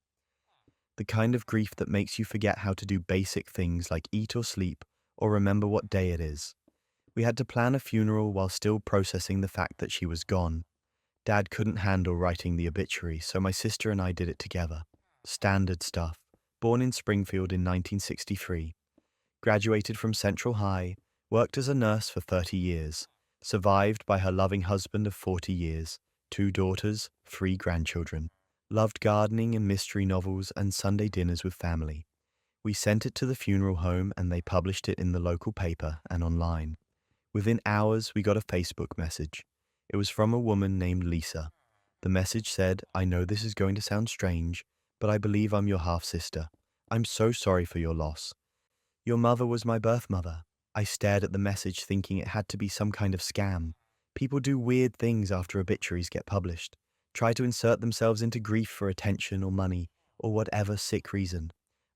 The kind of grief that makes you forget how to do basic things like eat or sleep or remember what day it is. We had to plan a funeral while still processing the fact that she was gone. Dad couldn't handle writing the obituary, so my sister and I did it together. Standard stuff. Born in Springfield in 1963. Graduated from Central High, worked as a nurse for 30 years, survived by her loving husband of 40 years, 2 daughters, 3 grandchildren, loved gardening and mystery novels and Sunday dinners with family. We sent it to the funeral home and they published it in the local paper and online. Within hours, we got a Facebook message. It was from a woman named Lisa. The message said, "I know this is going to sound strange, but I believe I'm your half-sister. I'm so sorry for your loss. Your mother was my birth mother." I stared at the message thinking it had to be some kind of scam. People do weird things after obituaries get published. Try to insert themselves into grief for attention or money, or whatever sick reason.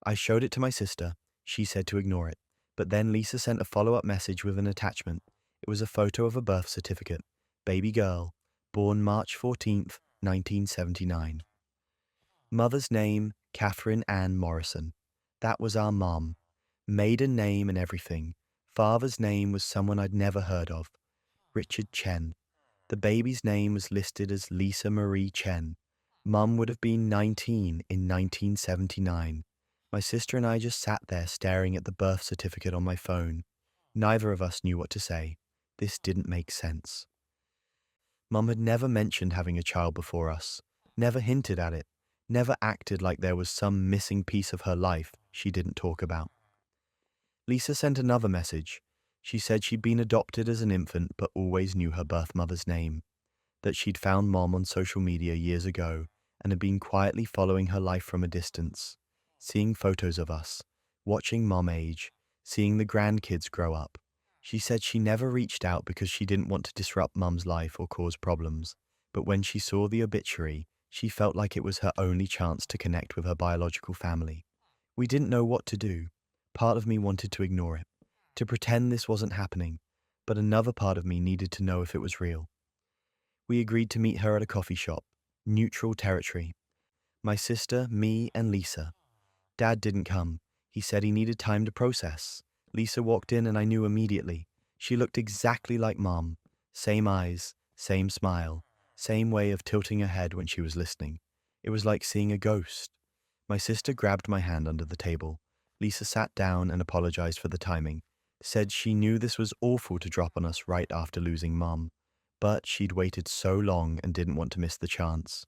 I showed it to my sister. She said to ignore it. But then Lisa sent a follow-up message with an attachment. It was a photo of a birth certificate. Baby girl, born March 14th, 1979. Mother's name, Catherine Ann Morrison. That was our mom. Maiden name and everything. Father's name was someone I'd never heard of. Richard Chen. The baby's name was listed as Lisa Marie Chen. Mum would have been 19 in 1979. My sister and I just sat there staring at the birth certificate on my phone. Neither of us knew what to say. This didn't make sense. Mum had never mentioned having a child before us, never hinted at it, never acted like there was some missing piece of her life she didn't talk about. Lisa sent another message. She said she'd been adopted as an infant but always knew her birth mother's name, that she'd found Mom on social media years ago and had been quietly following her life from a distance, seeing photos of us, watching Mom age, seeing the grandkids grow up. She said she never reached out because she didn't want to disrupt Mum's life or cause problems, but when she saw the obituary, she felt like it was her only chance to connect with her biological family. We didn't know what to do. Part of me wanted to ignore it, to pretend this wasn't happening, but another part of me needed to know if it was real. We agreed to meet her at a coffee shop, neutral territory. My sister, me, and Lisa. Dad didn't come. He said he needed time to process. Lisa walked in and I knew immediately. She looked exactly like Mom. Same eyes, same smile, same way of tilting her head when she was listening. It was like seeing a ghost. My sister grabbed my hand under the table. Lisa sat down and apologized for the timing. Said she knew this was awful to drop on us right after losing Mom, but she'd waited so long and didn't want to miss the chance.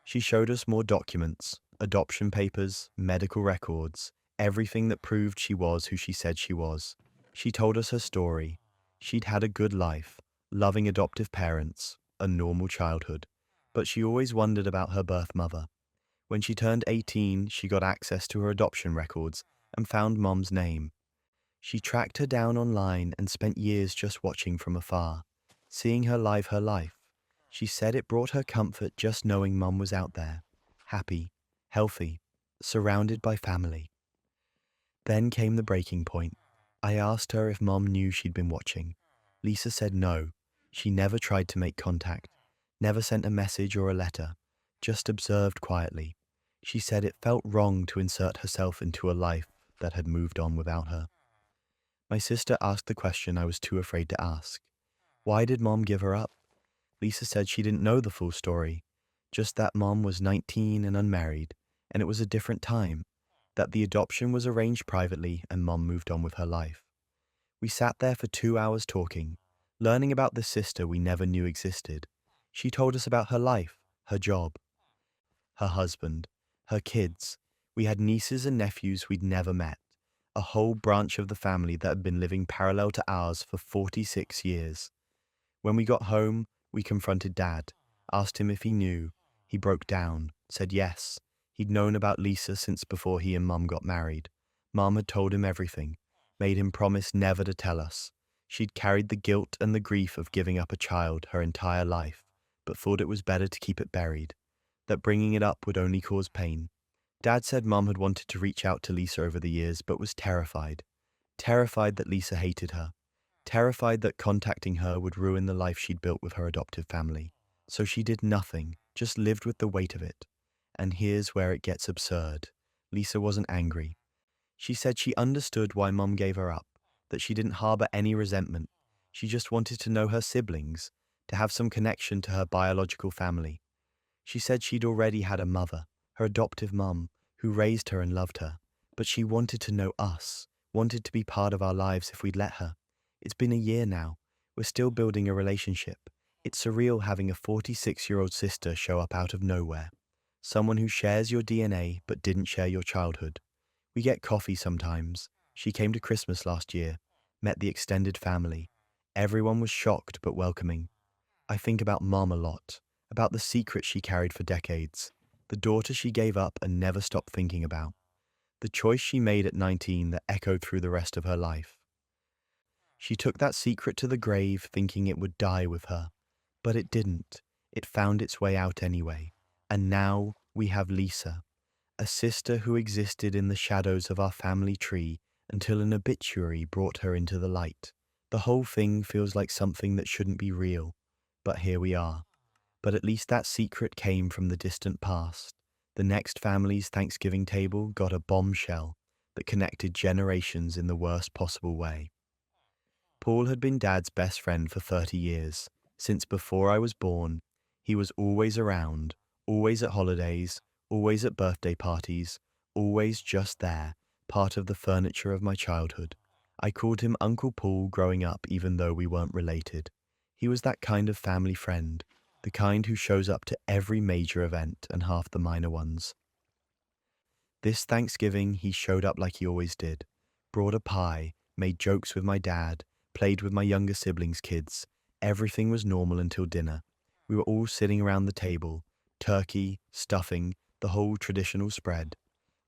She showed us more documents, adoption papers, medical records, everything that proved she was who she said she was. She told us her story. She'd had a good life, loving adoptive parents, a normal childhood, but she always wondered about her birth mother. When she turned 18, she got access to her adoption records and found Mom's name. She tracked her down online and spent years just watching from afar, seeing her live her life. She said it brought her comfort just knowing Mum was out there, happy, healthy, surrounded by family. Then came the breaking point. I asked her if Mom knew she'd been watching. Lisa said no. She never tried to make contact, never sent a message or a letter, just observed quietly. She said it felt wrong to insert herself into a life that had moved on without her. My sister asked the question I was too afraid to ask. Why did Mom give her up? Lisa said she didn't know the full story, just that Mom was 19 and unmarried, and it was a different time, that the adoption was arranged privately and Mom moved on with her life. We sat there for 2 hours talking, learning about the sister we never knew existed. She told us about her life, her job, her husband, her kids. We had nieces and nephews we'd never met, a whole branch of the family that had been living parallel to ours for 46 years. When we got home, we confronted Dad, asked him if he knew. He broke down, said yes. He'd known about Lisa since before he and Mum got married. Mum had told him everything, made him promise never to tell us. She'd carried the guilt and the grief of giving up a child her entire life, but thought it was better to keep it buried, that bringing it up would only cause pain. Dad said Mum had wanted to reach out to Lisa over the years, but was terrified. Terrified that Lisa hated her. Terrified that contacting her would ruin the life she'd built with her adoptive family. So she did nothing, just lived with the weight of it. And here's where it gets absurd. Lisa wasn't angry. She said she understood why Mum gave her up, that she didn't harbor any resentment. She just wanted to know her siblings, to have some connection to her biological family. She said she'd already had a mother, her adoptive mum, who raised her and loved her, but she wanted to know us, wanted to be part of our lives if we'd let her. It's been a year now. We're still building a relationship. It's surreal having a 46-year-old sister show up out of nowhere. Someone who shares your DNA but didn't share your childhood. We get coffee sometimes. She came to Christmas last year, met the extended family. Everyone was shocked but welcoming. I think about Mom a lot, about the secret she carried for decades, the daughter she gave up and never stopped thinking about, the choice she made at 19 that echoed through the rest of her life. She took that secret to the grave thinking it would die with her, but it didn't. It found its way out anyway. And now we have Lisa, a sister who existed in the shadows of our family tree until an obituary brought her into the light. The whole thing feels like something that shouldn't be real, but here we are. But at least that secret came from the distant past. The next family's Thanksgiving table got a bombshell that connected generations in the worst possible way. Paul had been Dad's best friend for 30 years. Since before I was born, he was always around, always at holidays, always at birthday parties, always just there, part of the furniture of my childhood. I called him Uncle Paul growing up even though we weren't related. He was that kind of family friend, the kind who shows up to every major event and half the minor ones. This Thanksgiving, he showed up like he always did, brought a pie, made jokes with my dad, played with my younger siblings' kids. Everything was normal until dinner. We were all sitting around the table, turkey, stuffing, the whole traditional spread.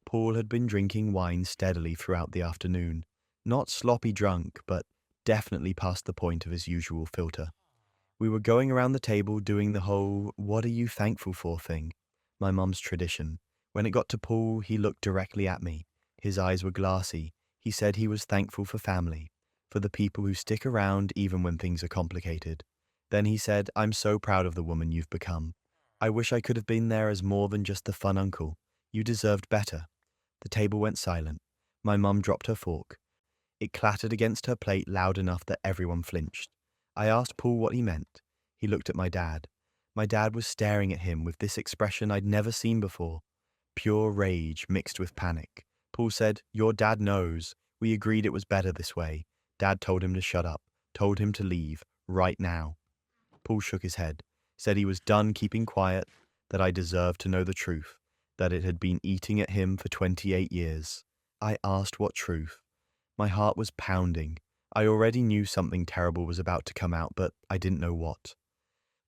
Paul had been drinking wine steadily throughout the afternoon. Not sloppy drunk, but definitely past the point of his usual filter. We were going around the table doing the whole "what are you thankful for" thing, my mum's tradition. When it got to Paul, he looked directly at me. His eyes were glassy. He said he was thankful for family, for the people who stick around even when things are complicated. Then he said, "I'm so proud of the woman you've become. I wish I could have been there as more than just the fun uncle. You deserved better." The table went silent. My mum dropped her fork. It clattered against her plate loud enough that everyone flinched. I asked Paul what he meant. He looked at my dad. My dad was staring at him with this expression I'd never seen before. Pure rage mixed with panic. Paul said, "Your dad knows. We agreed it was better this way. Dad told him to shut up, told him to leave, right now." Paul shook his head, said he was done keeping quiet, that I deserved to know the truth, that it had been eating at him for 28 years. I asked what truth. My heart was pounding. I already knew something terrible was about to come out, but I didn't know what.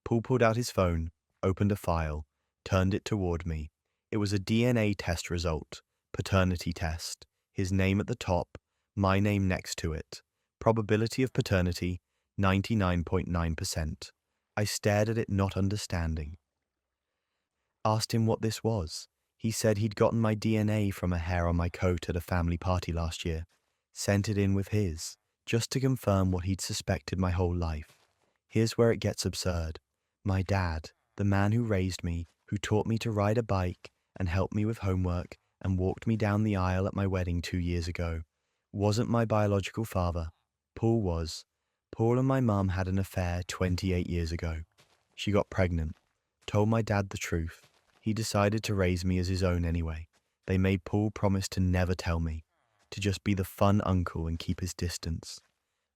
Paul pulled out his phone, opened a file, turned it toward me. It was a DNA test result, paternity test, his name at the top, my name next to it. Probability of paternity, 99.9%. I stared at it not understanding. Asked him what this was. He said he'd gotten my DNA from a hair on my coat at a family party last year. Sent it in with his, just to confirm what he'd suspected my whole life. Here's where it gets absurd. My dad, the man who raised me, who taught me to ride a bike and helped me with homework and walked me down the aisle at my wedding 2 years ago, wasn't my biological father. Paul was. Paul and my mum had an affair 28 years ago. She got pregnant, told my dad the truth. He decided to raise me as his own anyway. They made Paul promise to never tell me, to just be the fun uncle and keep his distance.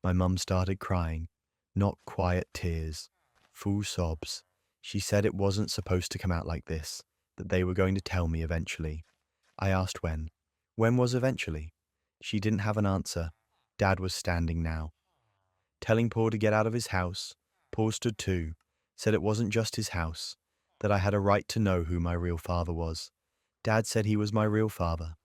My mum started crying, not quiet tears, full sobs. She said it wasn't supposed to come out like this, that they were going to tell me eventually. I asked when. When was eventually? She didn't have an answer. Dad was standing now. Telling Paul to get out of his house, Paul stood too, said it wasn't just his house, that I had a right to know who my real father was. Dad said he was my real father.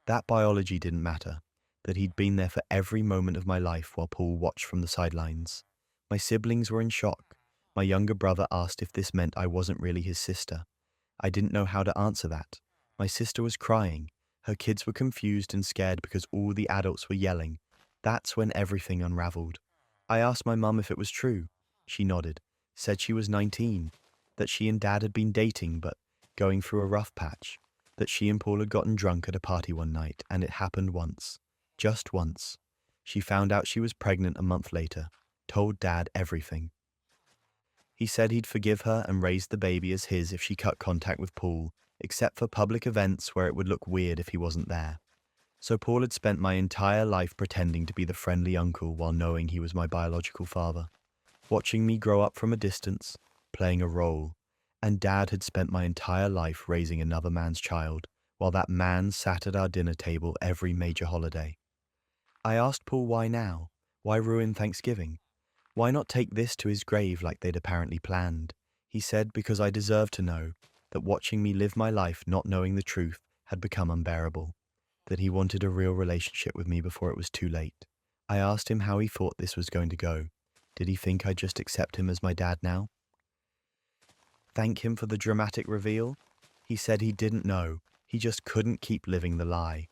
That biology didn't matter, that he'd been there for every moment of my life while Paul watched from the sidelines. My siblings were in shock. My younger brother asked if this meant I wasn't really his sister. I didn't know how to answer that. My sister was crying. Her kids were confused and scared because all the adults were yelling. That's when everything unraveled. I asked my mum if it was true. She nodded, said she was 19, that she and Dad had been dating but going through a rough patch, that she and Paul had gotten drunk at a party one night and it happened once. Just once. She found out she was pregnant a month later, told Dad everything. He said he'd forgive her and raise the baby as his if she cut contact with Paul, except for public events where it would look weird if he wasn't there. So Paul had spent my entire life pretending to be the friendly uncle while knowing he was my biological father, watching me grow up from a distance, playing a role, and Dad had spent my entire life raising another man's child, while that man sat at our dinner table every major holiday. I asked Paul why now? Why ruin Thanksgiving? Why not take this to his grave like they'd apparently planned? He said because I deserved to know, that watching me live my life not knowing the truth had become unbearable, that he wanted a real relationship with me before it was too late. I asked him how he thought this was going to go. Did he think I'd just accept him as my dad now? Thank him for the dramatic reveal? He said he didn't know. He just couldn't keep living the lie.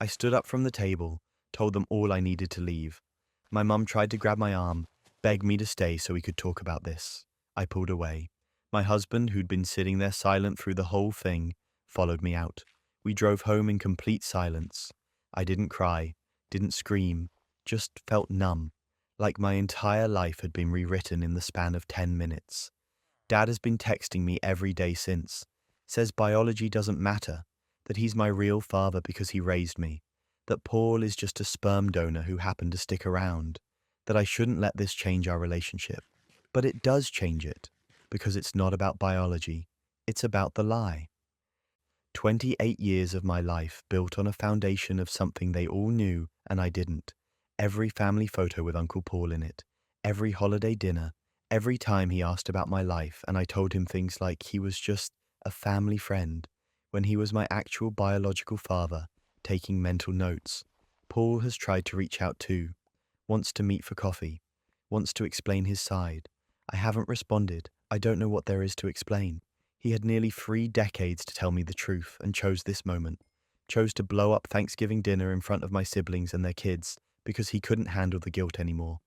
I stood up from the table, told them all I needed to leave. My mum tried to grab my arm, begged me to stay so we could talk about this. I pulled away. My husband, who'd been sitting there silent through the whole thing, followed me out. We drove home in complete silence. I didn't cry, didn't scream, just felt numb, like my entire life had been rewritten in the span of 10 minutes. Dad has been texting me every day since, says biology doesn't matter, that he's my real father because he raised me, that Paul is just a sperm donor who happened to stick around, that I shouldn't let this change our relationship. But it does change it, because it's not about biology, it's about the lie. 28 years of my life built on a foundation of something they all knew and I didn't. Every family photo with Uncle Paul in it, every holiday dinner, every time he asked about my life and I told him things like he was just a family friend, when he was my actual biological father, taking mental notes. Paul has tried to reach out too, wants to meet for coffee, wants to explain his side. I haven't responded. I don't know what there is to explain. He had nearly 3 decades to tell me the truth and chose this moment, chose to blow up Thanksgiving dinner in front of my siblings and their kids because he couldn't handle the guilt anymore.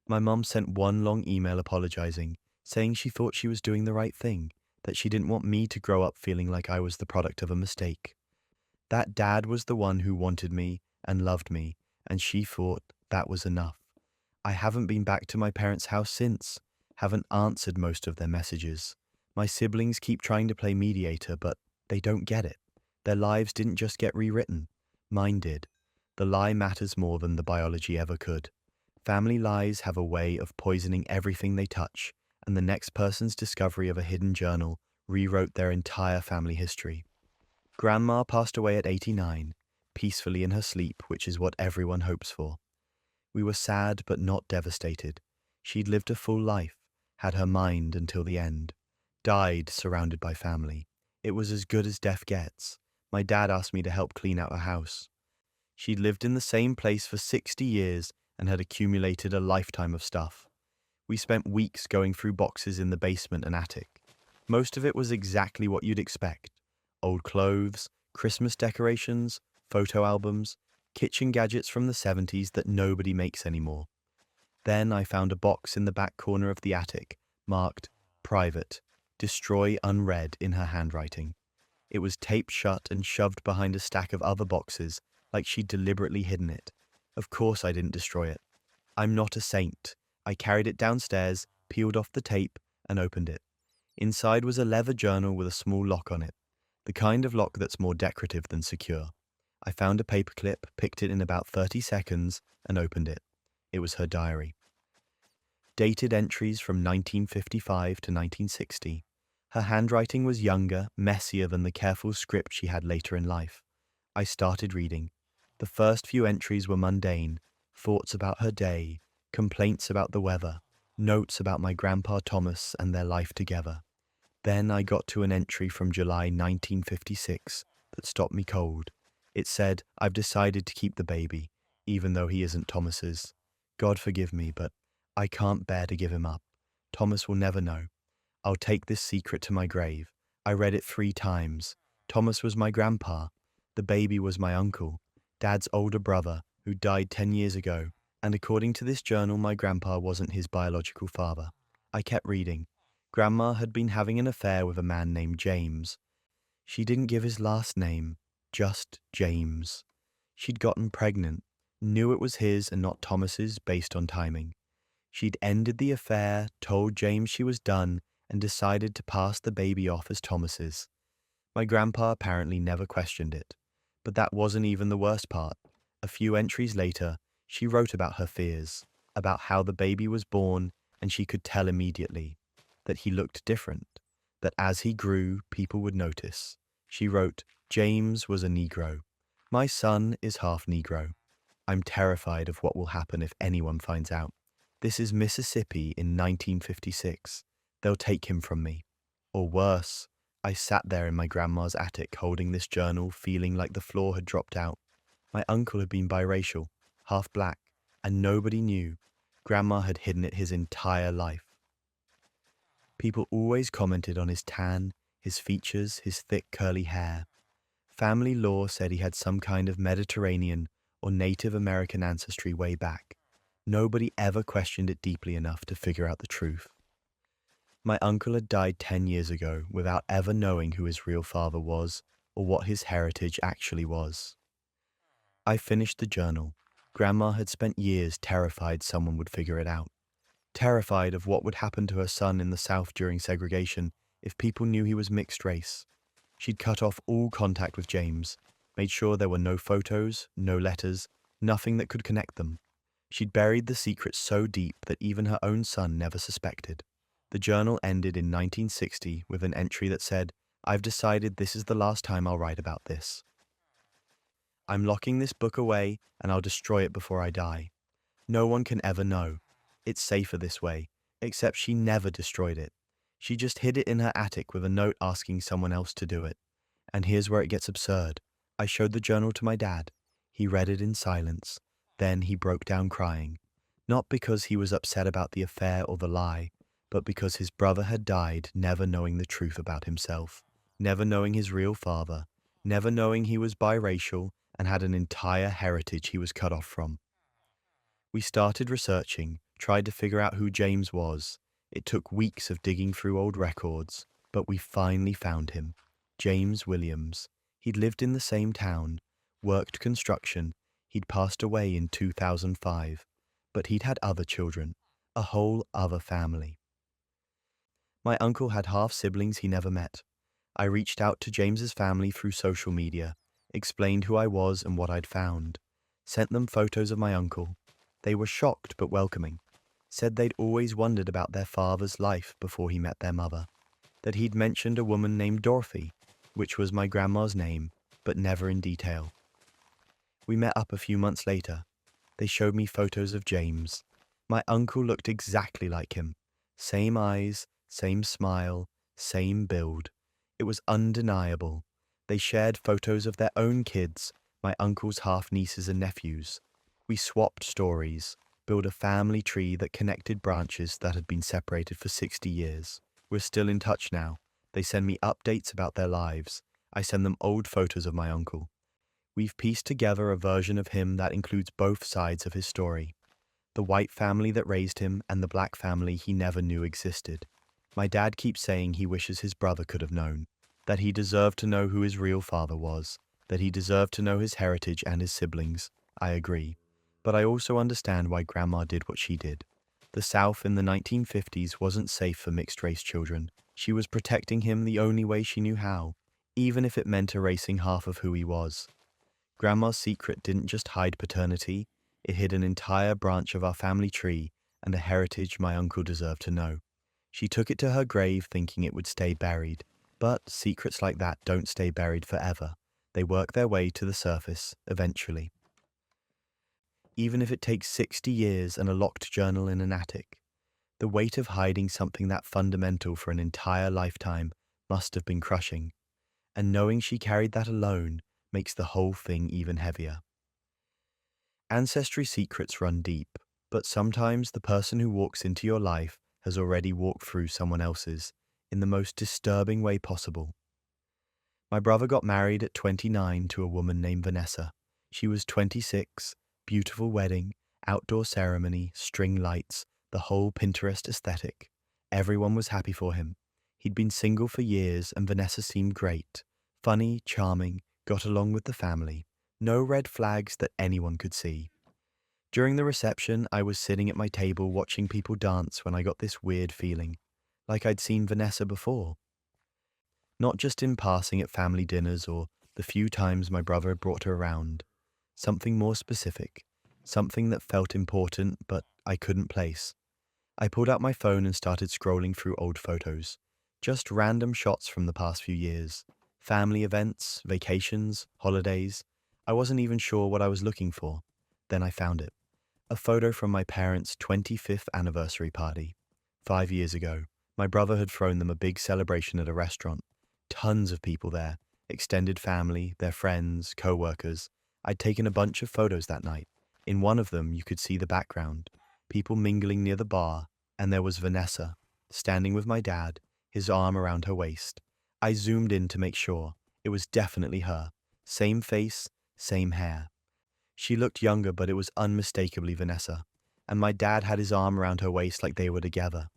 My mum sent one long email apologizing, saying she thought she was doing the right thing, that she didn't want me to grow up feeling like I was the product of a mistake. That Dad was the one who wanted me and loved me, and she thought that was enough. I haven't been back to my parents' house since, haven't answered most of their messages. My siblings keep trying to play mediator, but they don't get it. Their lives didn't just get rewritten. Mine did. The lie matters more than the biology ever could. Family lies have a way of poisoning everything they touch, and the next person's discovery of a hidden journal rewrote their entire family history. Grandma passed away at 89, peacefully in her sleep, which is what everyone hopes for. We were sad but not devastated. She'd lived a full life, had her mind until the end, died surrounded by family. It was as good as death gets. My dad asked me to help clean out her house. She'd lived in the same place for 60 years and had accumulated a lifetime of stuff. We spent weeks going through boxes in the basement and attic. Most of it was exactly what you'd expect. Old clothes, Christmas decorations, photo albums, kitchen gadgets from the 70s that nobody makes anymore. Then I found a box in the back corner of the attic, marked Private, Destroy Unread in her handwriting. It was taped shut and shoved behind a stack of other boxes, like she'd deliberately hidden it. Of course I didn't destroy it. I'm not a saint. I carried it downstairs, peeled off the tape, and opened it. Inside was a leather journal with a small lock on it. The The kind of lock that's more decorative than secure. I found a paperclip, picked it in about 30 seconds, and opened it. It was her diary. Dated entries from 1955 to 1960. Her handwriting was younger, messier than the careful script she had later in life. I started reading. The first few entries were mundane, thoughts about her day, complaints about the weather, notes about my grandpa Thomas and their life together. Then I got to an entry from July 1956 that stopped me cold. It said, "I've decided to keep the baby, even though he isn't Thomas's. God forgive me, but I can't bear to give him up. Thomas will never know. I'll take this secret to my grave." I read it 3 times. Thomas was my grandpa. The baby was my uncle, Dad's older brother, who died 10 years ago. And according to this journal, my grandpa wasn't his biological father. I kept reading. Grandma had been having an affair with a man named James. She didn't give his last name, just James. She'd gotten pregnant, knew it was his and not Thomas's based on timing. She'd ended the affair, told James she was done, and decided to pass the baby off as Thomas's. My grandpa apparently never questioned it. But that wasn't even the worst part. A few entries later, she wrote about her fears, about how the baby was born and she could tell immediately that he looked different, that as he grew, people would notice. She wrote, "James was a Negro. My son is half Negro. I'm terrified of what will happen if anyone finds out. This is Mississippi in 1956. They'll take him from me." Or worse, I sat there in my grandma's attic holding this journal, feeling like the floor had dropped out. My uncle had been biracial, half black, and nobody knew. Grandma had hidden it his entire life. People always commented on his tan, his features, his thick curly hair. Family lore said he had some kind of Mediterranean or Native American ancestry way back. Nobody ever questioned it deeply enough to figure out the truth. My uncle had died 10 years ago without ever knowing who his real father was or what his heritage actually was. I finished the journal. Grandma had spent years terrified someone would figure it out. Terrified of what would happen to her son in the South during segregation if people knew he was mixed race. She'd cut off all contact with James, made sure there were no photos, no letters, nothing that could connect them. She'd buried the secret so deep that even her own son never suspected. The journal ended in 1960 with an entry that said, "I've decided this is the last time I'll write about this. I'm locking this book away and I'll destroy it before I die. No one can ever know. It's safer this way," except she never destroyed it. She just hid it in her attic with a note asking someone else to do it. And here's where it gets absurd. I showed the journal to my dad. He read it in silence. Then he broke down crying. Not because he was upset about the affair or the lie, but because his brother had died never knowing the truth about himself, never knowing his real father, never knowing he was biracial and had an entire heritage he was cut off from. We started researching, tried to figure out who James was. It took weeks of digging through old records, but we finally found him. James Williams. He'd lived in the same town, worked construction. He'd passed away in 2005, but he'd had other children, a whole other family. My uncle had half siblings he never met. I reached out to James's family through social media, explained who I was and what I'd found, sent them photos of my uncle. They were shocked but welcoming, said they'd always wondered about their father's life before he met their mother, that he'd mentioned a woman named Dorothy, which was my grandma's name, but never in detail. We met up a few months later. They showed me photos of James. My uncle looked exactly like him. Same eyes, same smile, same build. It was undeniable. They shared photos of their own kids, my uncle's half-nieces and nephews. We swapped stories, built a family tree that connected branches that had been separated for 60 years. We're still in touch now. They send me updates about their lives. I send them old photos of my uncle. We've pieced together a version of him that includes both sides of his story. The white family that raised him and the black family he never knew existed. My dad keeps saying he wishes his brother could have known, that he deserved to know who his real father was, that he deserved to know his heritage and his siblings. I agree. But I also understand why Grandma did what she did. The South in the 1950s wasn't safe for mixed-race children. She was protecting him the only way she knew how, even if it meant erasing half of who he was. Grandma's secret didn't just hide paternity, it hid an entire branch of our family tree and a heritage my uncle deserved to know. She took it to her grave thinking it would stay buried, but secrets like that don't stay buried forever. They work their way to the surface eventually. Even if it takes 60 years and a locked journal in an attic, the weight of hiding something that fundamental for an entire lifetime must have been crushing, and knowing she carried that alone makes the whole thing even heavier. Ancestry secrets run deep, but sometimes the person who walks into your life has already walked through someone else's in the most disturbing way possible. My brother got married at 29 to a woman named Vanessa. She was 26, beautiful wedding, outdoor ceremony, string lights, the whole Pinterest aesthetic. Everyone was happy for him. He'd been single for years and Vanessa seemed great. Funny, charming, got along with the family. No red flags that anyone could see. During the reception, I was sitting at my table watching people dance when I got this weird feeling, like I'd seen Vanessa before. Not just in passing at family dinners or the few times my brother had brought her around. Something more specific, something that felt important but I couldn't place. I pulled out my phone and started scrolling through old photos. Just random shots from the past few years. Family events, vacations, holidays. I wasn't even sure what I was looking for. Then I found it. A photo from my parents' 25th anniversary party. 5 years ago, my brother had thrown them a big celebration at a restaurant. Tons of people there. Extended family, their friends, co-workers. I'd taken a bunch of photos that night. In one of them, you could see the background. People mingling near the bar, and there was Vanessa, standing with my dad, his arm around her waist. I zoomed in to make sure. It was definitely her. Same face, same hair. She looked younger, but it was unmistakably Vanessa. And my dad had his arm around her waist like they were together.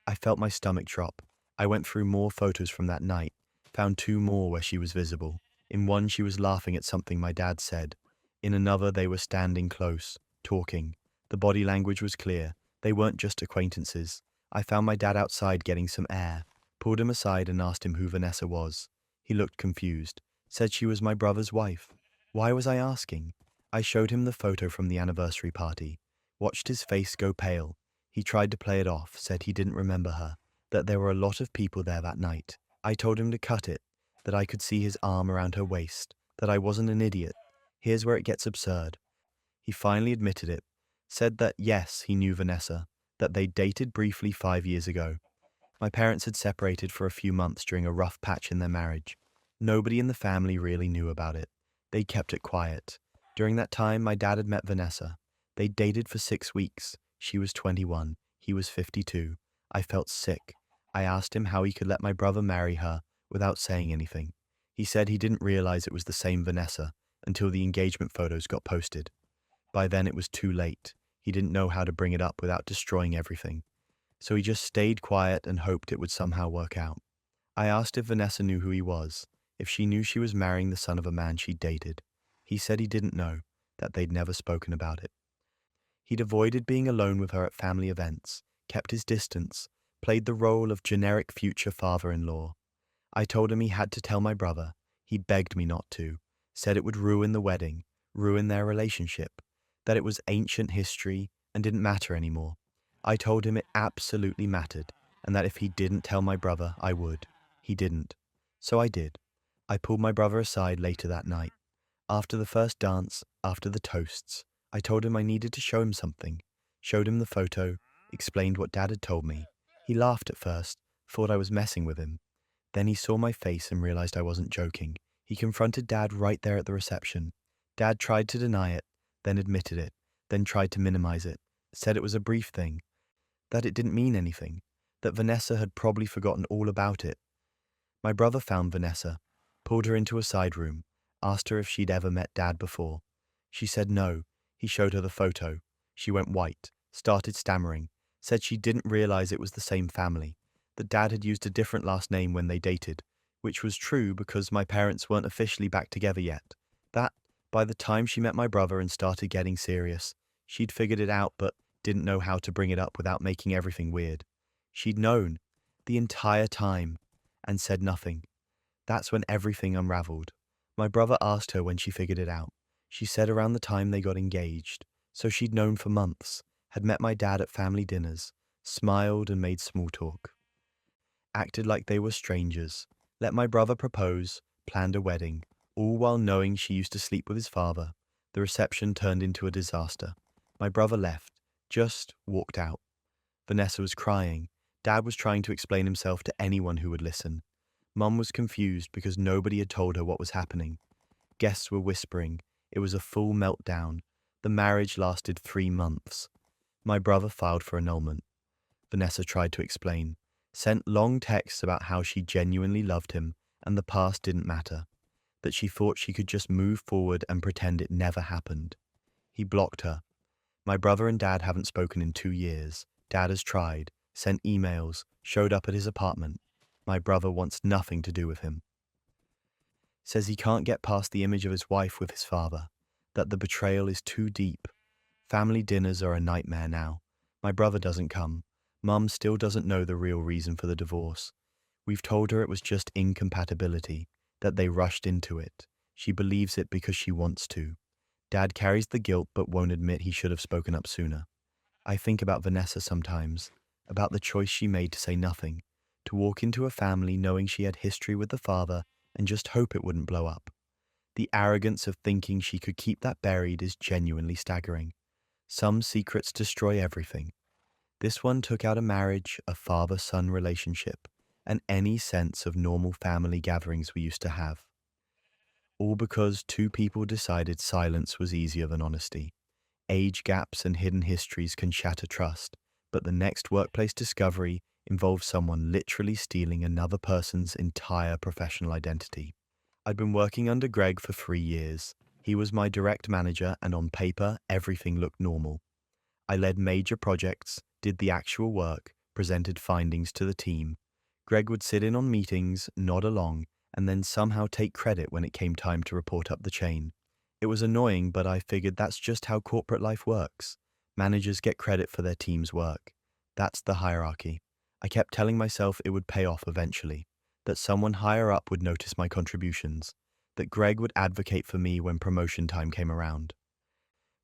I felt my stomach drop. I went through more photos from that night, found 2 more where she was visible. In one, she was laughing at something my dad said. In another, they were standing close, talking. The body language was clear. They weren't just acquaintances. I found my dad outside getting some air, pulled him aside and asked him who Vanessa was. He looked confused, said she was my brother's wife. Why was I asking? I showed him the photo from the anniversary party, watched his face go pale. He tried to play it off, said he didn't remember her, that there were a lot of people there that night. I told him to cut it, that I could see his arm around her waist, that I wasn't an idiot. Here's where it gets absurd. He finally admitted it, said that yes, he knew Vanessa, that they dated briefly 5 years ago. My parents had separated for a few months during a rough patch in their marriage. Nobody in the family really knew about it. They kept it quiet. During that time, my dad had met Vanessa. They dated for 6 weeks. She was 21. He was 52. I felt sick. I asked him how he could let my brother marry her without saying anything. He said he didn't realize it was the same Vanessa until the engagement photos got posted. By then it was too late. He didn't know how to bring it up without destroying everything. So he just stayed quiet and hoped it would somehow work out. I asked if Vanessa knew who he was, if she knew she was marrying the son of a man she'd dated. He said he didn't know, that they'd never spoken about it. He'd avoided being alone with her at family events, kept his distance, played the role of generic future father-in-law. I told him he had to tell my brother. He begged me not to, said it would ruin the wedding, ruin their relationship, that it was ancient history and didn't matter anymore. I told him it absolutely mattered, and that if he didn't tell my brother, I would. He didn't. So I did. I pulled my brother aside later that night. After the first dance, after the toasts, I told him I needed to show him something. Showed him the photo, explained what Dad had told me. He laughed at first, thought I was messing with him. Then he saw my face and realized I wasn't joking. He confronted Dad right there at the reception. Dad tried to deny it, then admitted it, then tried to minimize it, said it was a brief thing, that it didn't mean anything, that Vanessa had probably forgotten all about it. My brother found Vanessa, pulled her into a side room, asked her if she'd ever met Dad before. She said no. He showed her the photo. She went white, started stammering, said she didn't realize it was the same family, that Dad had used a different last name when they dated, which was true because my parents weren't officially back together yet. That, by the time she met my brother and started getting serious, she'd figured it out but didn't know how to bring it up without making everything weird. She'd known the entire time and said nothing. That's when everything unraveled. My brother asked her when she figured it out. She said around the time they got engaged, so she'd known for months, had met my dad at family dinners, smiled and made small talk, acted like they were strangers, let my brother propose, planned a wedding, all while knowing she used to sleep with his father. The reception turned into a disaster. My brother left, just walked out. Vanessa was crying. Dad was trying to explain himself to anyone who would listen. Mum was confused because nobody had told her what was happening. Guests were whispering. It was a full meltdown. The marriage lasted 3 months. My brother filed for annulment. Vanessa tried to explain, sent long texts about how she genuinely loved him and the past didn't matter, that she thought she could just move forward and pretend it never happened. He blocked her. My brother and Dad haven't spoken in 2 years. Dad has tried, sent emails, showed up at his apartment. My brother wants nothing to do with him. Says he can't get past the image of his wife with his father, that the betrayal is too deep. Family dinners are a nightmare now. My brother doesn't come. Mum still doesn't know the real reason for the divorce. We've told her it was just incompatibility, that they rushed into it. She believes it because she wants to. Dad carries the guilt but won't admit he should have spoken up sooner. I think about Vanessa sometimes, about the choice she made to say nothing, to walk into a family knowing she had history with the father and just hope it wouldn't blow up. The arrogance of thinking she could keep that buried is genuinely staggering. Some secrets destroy everything. This one took out a marriage, a father-son relationship, and any sense of normal family gatherings we used to have. All because 2 people decided silence was easier than honesty. Age gaps and hidden histories can shatter trust, but the next workplace discovery involves someone literally stealing another person's entire professional identity. I'd been working under Greg for 3 years. He was my direct manager, and on paper, everything looked normal. I led major projects, did the actual work, presented findings to the team. Greg would sit in on meetings, nod along, and then somehow take credit when it came time to report up the chain. It was annoying, but I figured that's just how corporate life works. Managers get credit for their team's work. That's the hierarchy. I kept telling myself it would pay off eventually, that someone higher up would notice my contributions, that Greg would advocate for me when promotion time came around.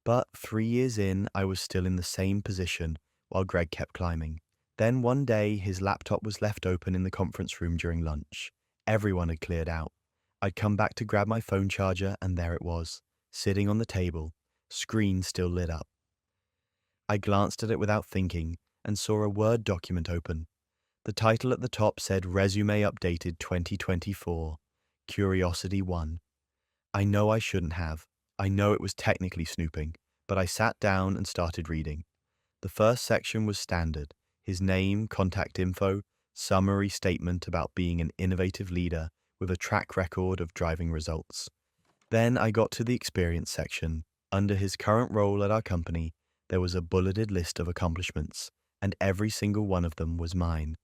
But 3 years in, I was still in the same position while Greg kept climbing. Then one day, his laptop was left open in the conference room during lunch. Everyone had cleared out. I'd come back to grab my phone charger, and there it was, sitting on the table, screen still lit up. I glanced at it without thinking and saw a Word document open. The title at the top said Resume Updated 2024, Curiosity 1. I know I shouldn't have. I know it was technically snooping, but I sat down and started reading. The first section was standard: his name, contact info, summary statement about being an innovative leader with a track record of driving results. Then I got to the experience section. Under his current role at our company, there was a bulleted list of accomplishments, and every single one of them was mine.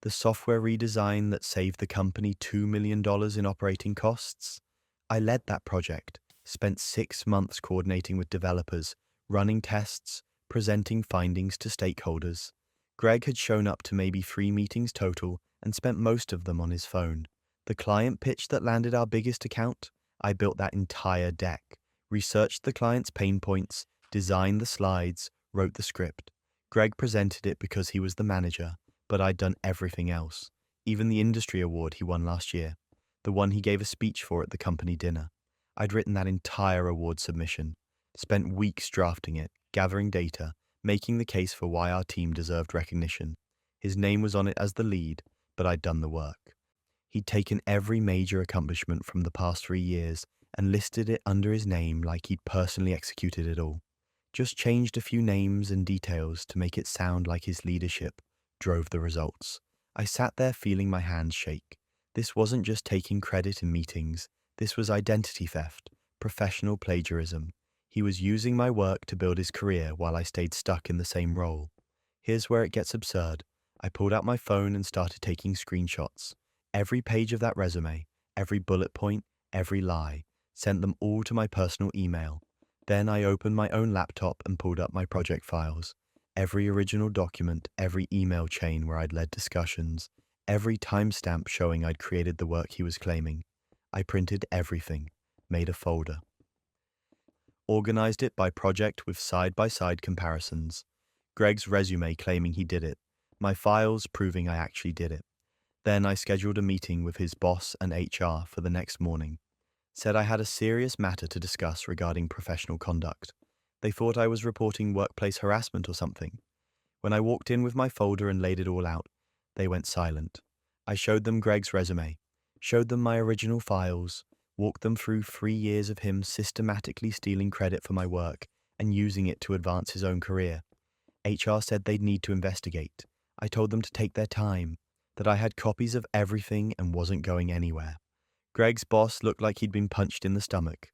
The software redesign that saved the company $2 million in operating costs? I led that project, spent 6 months coordinating with developers, running tests, presenting findings to stakeholders. Greg had shown up to maybe 3 meetings total and spent most of them on his phone. The client pitch that landed our biggest account? I built that entire deck, researched the client's pain points, designed the slides, wrote the script. Greg presented it because he was the manager, but I'd done everything else, even the industry award he won last year, the one he gave a speech for at the company dinner. I'd written that entire award submission, spent weeks drafting it, gathering data, making the case for why our team deserved recognition. His name was on it as the lead, but I'd done the work. He'd taken every major accomplishment from the past 3 years and listed it under his name like he'd personally executed it all. Just changed a few names and details to make it sound like his leadership drove the results. I sat there feeling my hands shake. This wasn't just taking credit in meetings. This was identity theft, professional plagiarism. He was using my work to build his career while I stayed stuck in the same role. Here's where it gets absurd. I pulled out my phone and started taking screenshots. Every page of that resume, every bullet point, every lie, sent them all to my personal email. Then I opened my own laptop and pulled up my project files. Every original document, every email chain where I'd led discussions, every timestamp showing I'd created the work he was claiming. I printed everything, made a folder, organized it by project with side-by-side comparisons. Greg's resume claiming he did it, my files proving I actually did it. Then I scheduled a meeting with his boss and HR for the next morning. Said I had a serious matter to discuss regarding professional conduct. They thought I was reporting workplace harassment or something. When I walked in with my folder and laid it all out, they went silent. I showed them Greg's resume, showed them my original files, walked them through 3 years of him systematically stealing credit for my work and using it to advance his own career. HR said they'd need to investigate. I told them to take their time, that I had copies of everything and wasn't going anywhere. Greg's boss looked like he'd been punched in the stomach.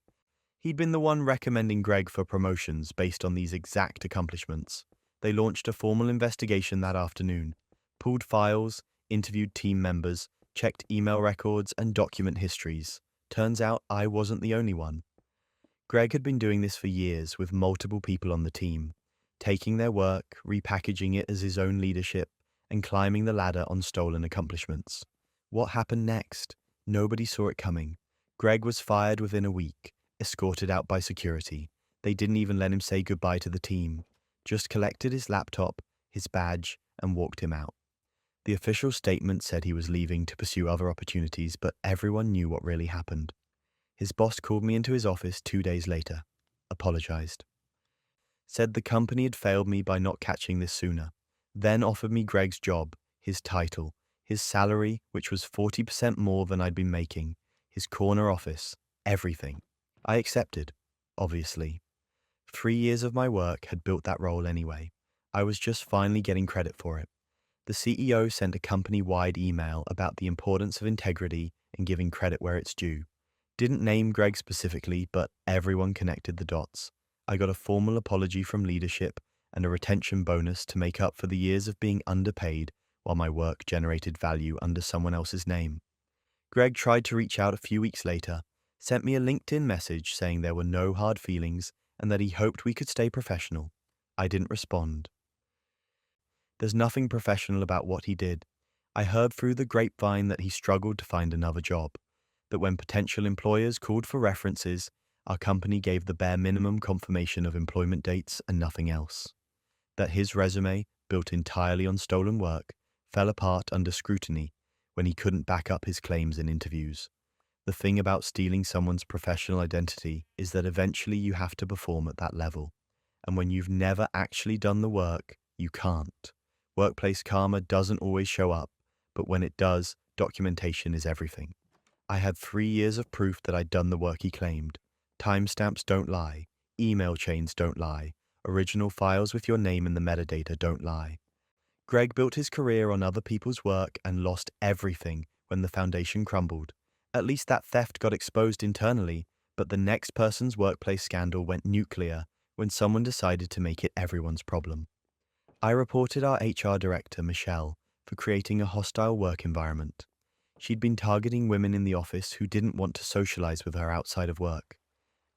He'd been the one recommending Greg for promotions based on these exact accomplishments. They launched a formal investigation that afternoon, pulled files, interviewed team members, checked email records and document histories. Turns out I wasn't the only one. Greg had been doing this for years with multiple people on the team, taking their work, repackaging it as his own leadership, and climbing the ladder on stolen accomplishments. What happened next? Nobody saw it coming. Greg was fired within a week, escorted out by security. They didn't even let him say goodbye to the team, just collected his laptop, his badge, and walked him out. The official statement said he was leaving to pursue other opportunities, but everyone knew what really happened. His boss called me into his office 2 days later, apologized. Said the company had failed me by not catching this sooner, then offered me Greg's job, his title, his salary, which was 40% more than I'd been making, his corner office, everything. I accepted, obviously. 3 years of my work had built that role anyway. I was just finally getting credit for it. The CEO sent a company-wide email about the importance of integrity and giving credit where it's due. Didn't name Greg specifically, but everyone connected the dots. I got a formal apology from leadership and a retention bonus to make up for the years of being underpaid while my work generated value under someone else's name. Greg tried to reach out a few weeks later, sent me a LinkedIn message saying there were no hard feelings and that he hoped we could stay professional. I didn't respond. There's nothing professional about what he did. I heard through the grapevine that he struggled to find another job, that when potential employers called for references, our company gave the bare minimum confirmation of employment dates and nothing else. That his resume, built entirely on stolen work, fell apart under scrutiny when he couldn't back up his claims in interviews. The thing about stealing someone's professional identity is that eventually you have to perform at that level. And when you've never actually done the work, you can't. Workplace karma doesn't always show up, but when it does, documentation is everything. I had 3 years of proof that I'd done the work he claimed. Timestamps don't lie. Email chains don't lie. Original files with your name in the metadata don't lie. Greg built his career on other people's work and lost everything when the foundation crumbled. At least that theft got exposed internally, but the next person's workplace scandal went nuclear when someone decided to make it everyone's problem. I reported our HR director, Michelle, for creating a hostile work environment. She'd been targeting women in the office who didn't want to socialize with her outside of work.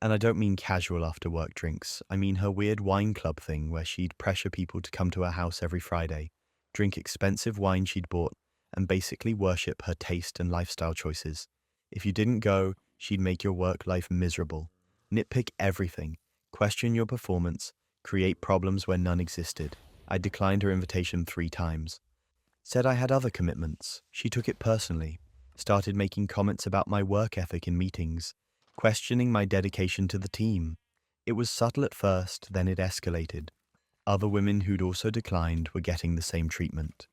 And I don't mean casual after-work drinks. I mean her weird wine club thing where she'd pressure people to come to her house every Friday, drink expensive wine she'd bought, and basically worship her taste and lifestyle choices. If you didn't go, she'd make your work life miserable, nitpick everything, question your performance, create problems where none existed. I declined her invitation 3 times. Said I had other commitments. She took it personally, started making comments about my work ethic in meetings, questioning my dedication to the team. It was subtle at first, then it escalated. Other women who'd also declined were getting the same treatment.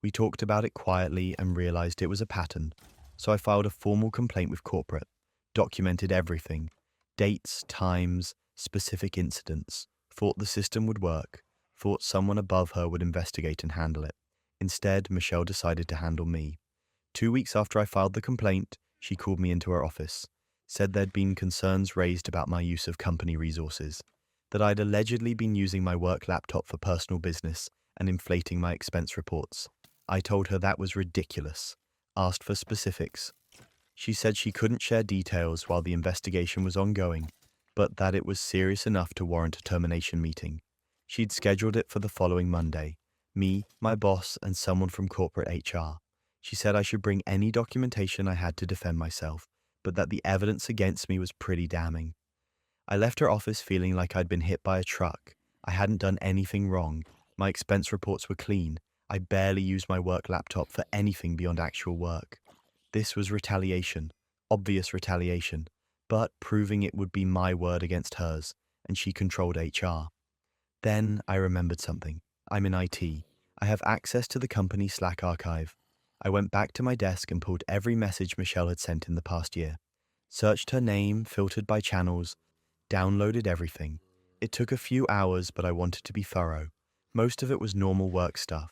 We talked about it quietly and realized it was a pattern, so I filed a formal complaint with corporate, documented everything, dates, times, specific incidents, thought the system would work, thought someone above her would investigate and handle it. Instead, Michelle decided to handle me. 2 weeks after I filed the complaint, she called me into her office, said there'd been concerns raised about my use of company resources, that I'd allegedly been using my work laptop for personal business and inflating my expense reports. I told her that was ridiculous, asked for specifics. She said she couldn't share details while the investigation was ongoing, but that it was serious enough to warrant a termination meeting. She'd scheduled it for the following Monday. Me, my boss, and someone from corporate HR. She said I should bring any documentation I had to defend myself, but that the evidence against me was pretty damning. I left her office feeling like I'd been hit by a truck. I hadn't done anything wrong. My expense reports were clean. I barely used my work laptop for anything beyond actual work. This was retaliation, obvious retaliation, but proving it would be my word against hers, and she controlled HR. Then I remembered something. I'm in IT. I have access to the company Slack archive. I went back to my desk and pulled every message Michelle had sent in the past year. Searched her name, filtered by channels, downloaded everything. It took a few hours, but I wanted to be thorough. Most of it was normal work stuff.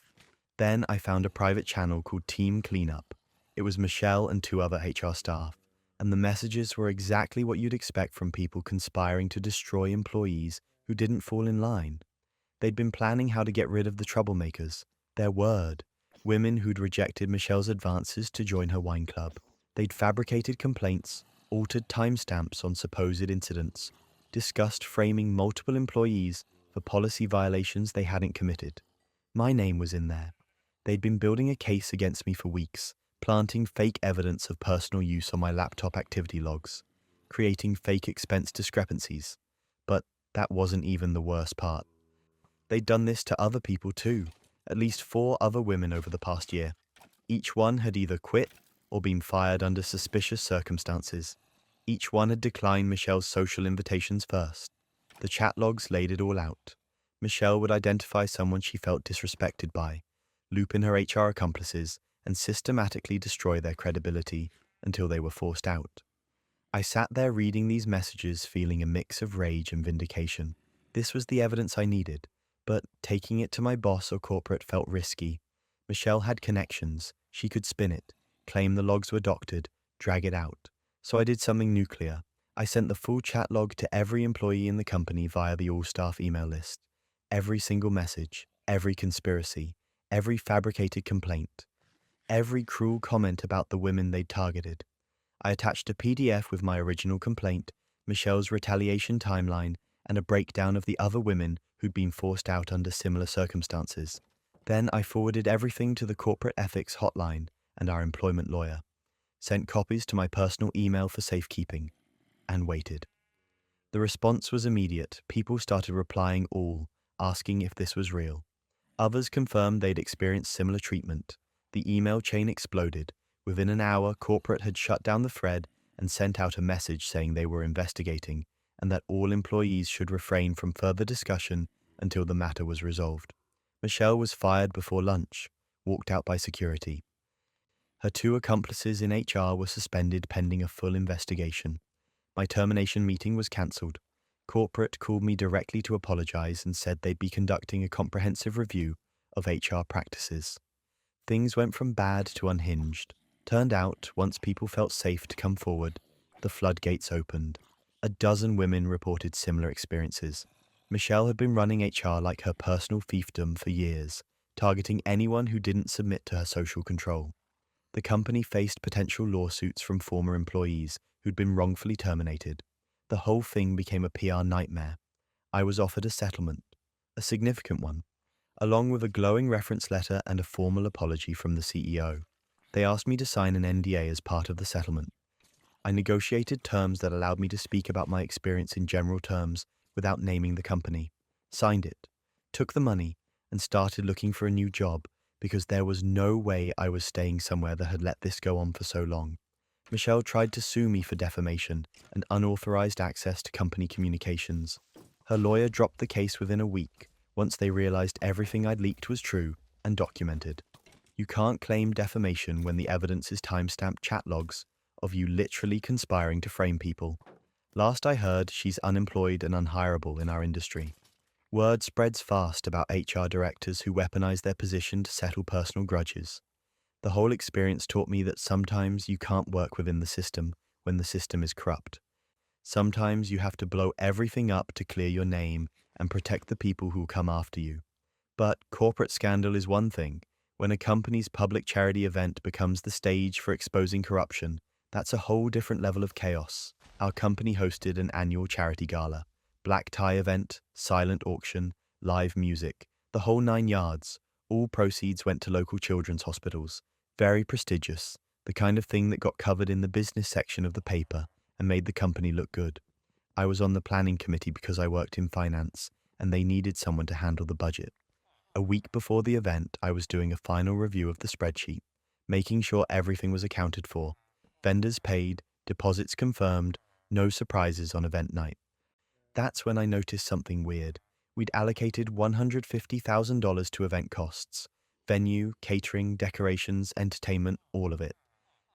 Then I found a private channel called Team Cleanup. It was Michelle and 2 other HR staff, and the messages were exactly what you'd expect from people conspiring to destroy employees who didn't fall in line. They'd been planning how to get rid of the troublemakers, their word, women who'd rejected Michelle's advances to join her wine club. They'd fabricated complaints, altered timestamps on supposed incidents, discussed framing multiple employees for policy violations they hadn't committed. My name was in there. They'd been building a case against me for weeks, planting fake evidence of personal use on my laptop activity logs, creating fake expense discrepancies. But that wasn't even the worst part. They'd done this to other people too, at least 4 other women over the past year. Each one had either quit or been fired under suspicious circumstances. Each one had declined Michelle's social invitations first. The chat logs laid it all out. Michelle would identify someone she felt disrespected by, loop in her HR accomplices, and systematically destroy their credibility until they were forced out. I sat there reading these messages feeling a mix of rage and vindication. This was the evidence I needed, but taking it to my boss or corporate felt risky. Michelle had connections. She could spin it, claim the logs were doctored, drag it out. So I did something nuclear. I sent the full chat log to every employee in the company via the all-staff email list. Every single message, every conspiracy, every fabricated complaint, every cruel comment about the women they'd targeted. I attached a PDF with my original complaint, Michelle's retaliation timeline, and a breakdown of the other women who'd been forced out under similar circumstances. Then I forwarded everything to the corporate ethics hotline and our employment lawyer, sent copies to my personal email for safekeeping, and waited. The response was immediate. People started replying all, asking if this was real. Others confirmed they'd experienced similar treatment. The email chain exploded. Within an hour, corporate had shut down the thread and sent out a message saying they were investigating and that all employees should refrain from further discussion until the matter was resolved. Michelle was fired before lunch, walked out by security. Her 2 accomplices in HR were suspended pending a full investigation. My termination meeting was cancelled. Corporate called me directly to apologize and said they'd be conducting a comprehensive review of HR practices. Things went from bad to unhinged. Turned out, once people felt safe to come forward, the floodgates opened. A dozen women reported similar experiences. Michelle had been running HR like her personal fiefdom for years, targeting anyone who didn't submit to her social control. The company faced potential lawsuits from former employees who'd been wrongfully terminated. The whole thing became a PR nightmare. I was offered a settlement, a significant one, along with a glowing reference letter and a formal apology from the CEO. They asked me to sign an NDA as part of the settlement. I negotiated terms that allowed me to speak about my experience in general terms without naming the company, signed it, took the money, and started looking for a new job because there was no way I was staying somewhere that had let this go on for so long. Michelle tried to sue me for defamation and unauthorized access to company communications. Her lawyer dropped the case within a week once they realized everything I'd leaked was true and documented. You can't claim defamation when the evidence is timestamped chat logs of you literally conspiring to frame people. Last I heard, she's unemployed and unhireable in our industry. Word spreads fast about HR directors who weaponize their position to settle personal grudges. The whole experience taught me that sometimes you can't work within the system when the system is corrupt. Sometimes you have to blow everything up to clear your name and protect the people who come after you. But corporate scandal is one thing. When a company's public charity event becomes the stage for exposing corruption, that's a whole different level of chaos. Our company hosted an annual charity gala, black tie event, silent auction, live music, the whole 9 yards. All proceeds went to local children's hospitals. Very prestigious, the kind of thing that got covered in the business section of the paper and made the company look good. I was on the planning committee because I worked in finance, and they needed someone to handle the budget. A week before the event, I was doing a final review of the spreadsheet, making sure everything was accounted for. Vendors paid, deposits confirmed, no surprises on event night. That's when I noticed something weird. We'd allocated $150,000 to event costs: venue, catering, decorations, entertainment, all of it.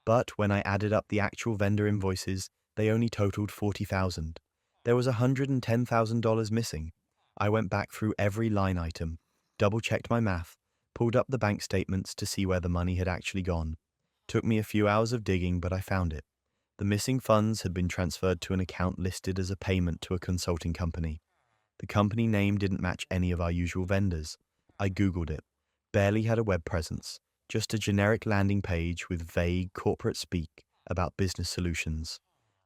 But when I added up the actual vendor invoices, they only totaled $40,000. There was $110,000 missing. I went back through every line item, double-checked my math, pulled up the bank statements to see where the money had actually gone. Took me a few hours of digging, but I found it. The missing funds had been transferred to an account listed as a payment to a consulting company. The company name didn't match any of our usual vendors. I Googled it. Barely had a web presence, just a generic landing page with vague corporate speak about business solutions.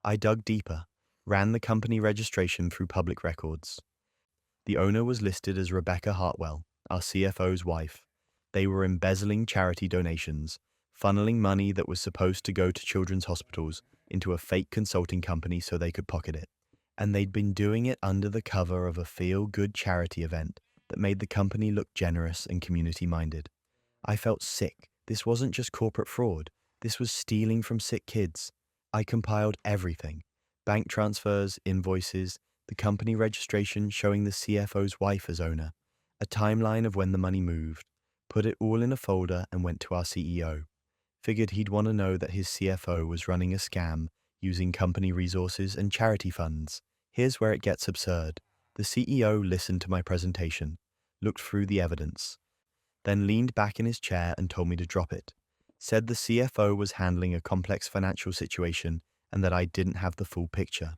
I dug deeper, ran the company registration through public records. The owner was listed as Rebecca Hartwell, our CFO's wife. They were embezzling charity donations, funneling money that was supposed to go to children's hospitals into a fake consulting company so they could pocket it. And they'd been doing it under the cover of a feel-good charity event that made the company look generous and community-minded. I felt sick. This wasn't just corporate fraud. This was stealing from sick kids. I compiled everything: bank transfers, invoices, the company registration showing the CFO's wife as owner, a timeline of when the money moved, put it all in a folder and went to our CEO. Figured he'd want to know that his CFO was running a scam using company resources and charity funds. Here's where it gets absurd. The CEO listened to my presentation, looked through the evidence, then leaned back in his chair and told me to drop it. Said the CFO was handling a complex financial situation and that I didn't have the full picture,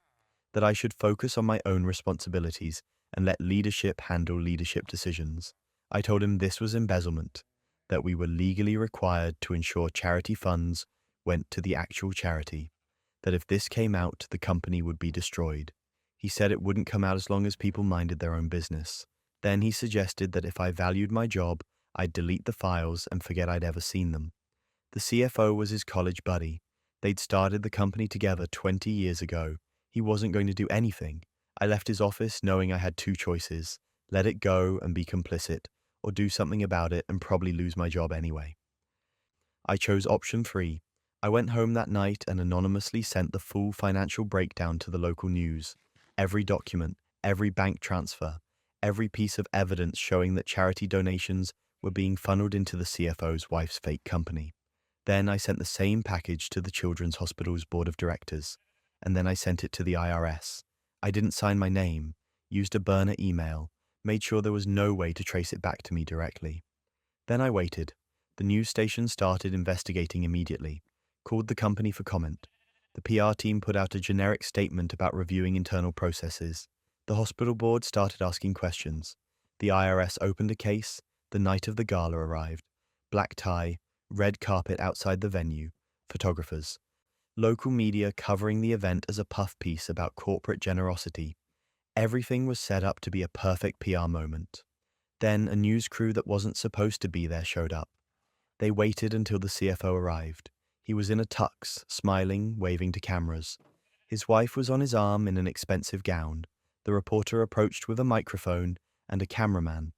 that I should focus on my own responsibilities and let leadership handle leadership decisions. I told him this was embezzlement, that we were legally required to ensure charity funds went to the actual charity, that if this came out, the company would be destroyed. He said it wouldn't come out as long as people minded their own business. Then he suggested that if I valued my job, I'd delete the files and forget I'd ever seen them. The CFO was his college buddy. They'd started the company together 20 years ago. He wasn't going to do anything. I left his office knowing I had two choices: let it go and be complicit, or do something about it and probably lose my job anyway. I chose option 3. I went home that night and anonymously sent the full financial breakdown to the local news. Every document, every bank transfer, every piece of evidence showing that charity donations were being funneled into the CFO's wife's fake company. Then I sent the same package to the Children's Hospital's board of directors, and then I sent it to the IRS. I didn't sign my name, used a burner email, made sure there was no way to trace it back to me directly. Then I waited. The news station started investigating immediately, called the company for comment. The PR team put out a generic statement about reviewing internal processes. The hospital board started asking questions. The IRS opened a case. The night of the gala arrived. Black tie, red carpet outside the venue, photographers. Local media covering the event as a puff piece about corporate generosity. Everything was set up to be a perfect PR moment. Then a news crew that wasn't supposed to be there showed up. They waited until the CFO arrived. He was in a tux, smiling, waving to cameras. His wife was on his arm in an expensive gown. The reporter approached with a microphone and a cameraman,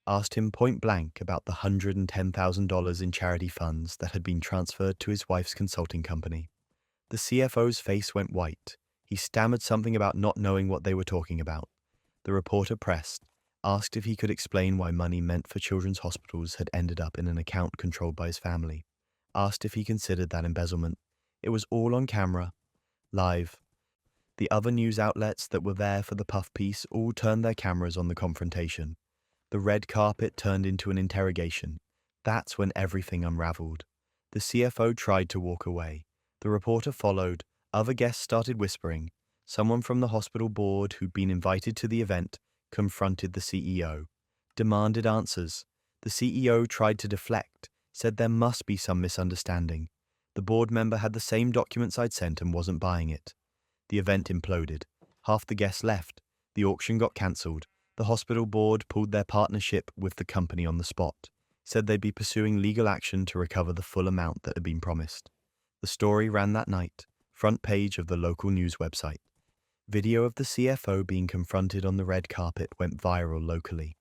asked him point blank about the $110,000 in charity funds that had been transferred to his wife's consulting company. The CFO's face went white. He stammered something about not knowing what they were talking about. The reporter pressed, asked if he could explain why money meant for children's hospitals had ended up in an account controlled by his family. Asked if he considered that embezzlement. It was all on camera, live. The other news outlets that were there for the puff piece all turned their cameras on the confrontation. The red carpet turned into an interrogation. That's when everything unraveled. The CFO tried to walk away. The reporter followed. Other guests started whispering. Someone from the hospital board who'd been invited to the event confronted the CEO, demanded answers. The CEO tried to deflect, said there must be some misunderstanding. The board member had the same documents I'd sent and wasn't buying it. The event imploded. Half the guests left. The auction got cancelled. The hospital board pulled their partnership with the company on the spot. said they'd be pursuing legal action to recover the full amount that had been promised. The story ran that night, front page of the local news website. Video of the CFO being confronted on the red carpet went viral locally.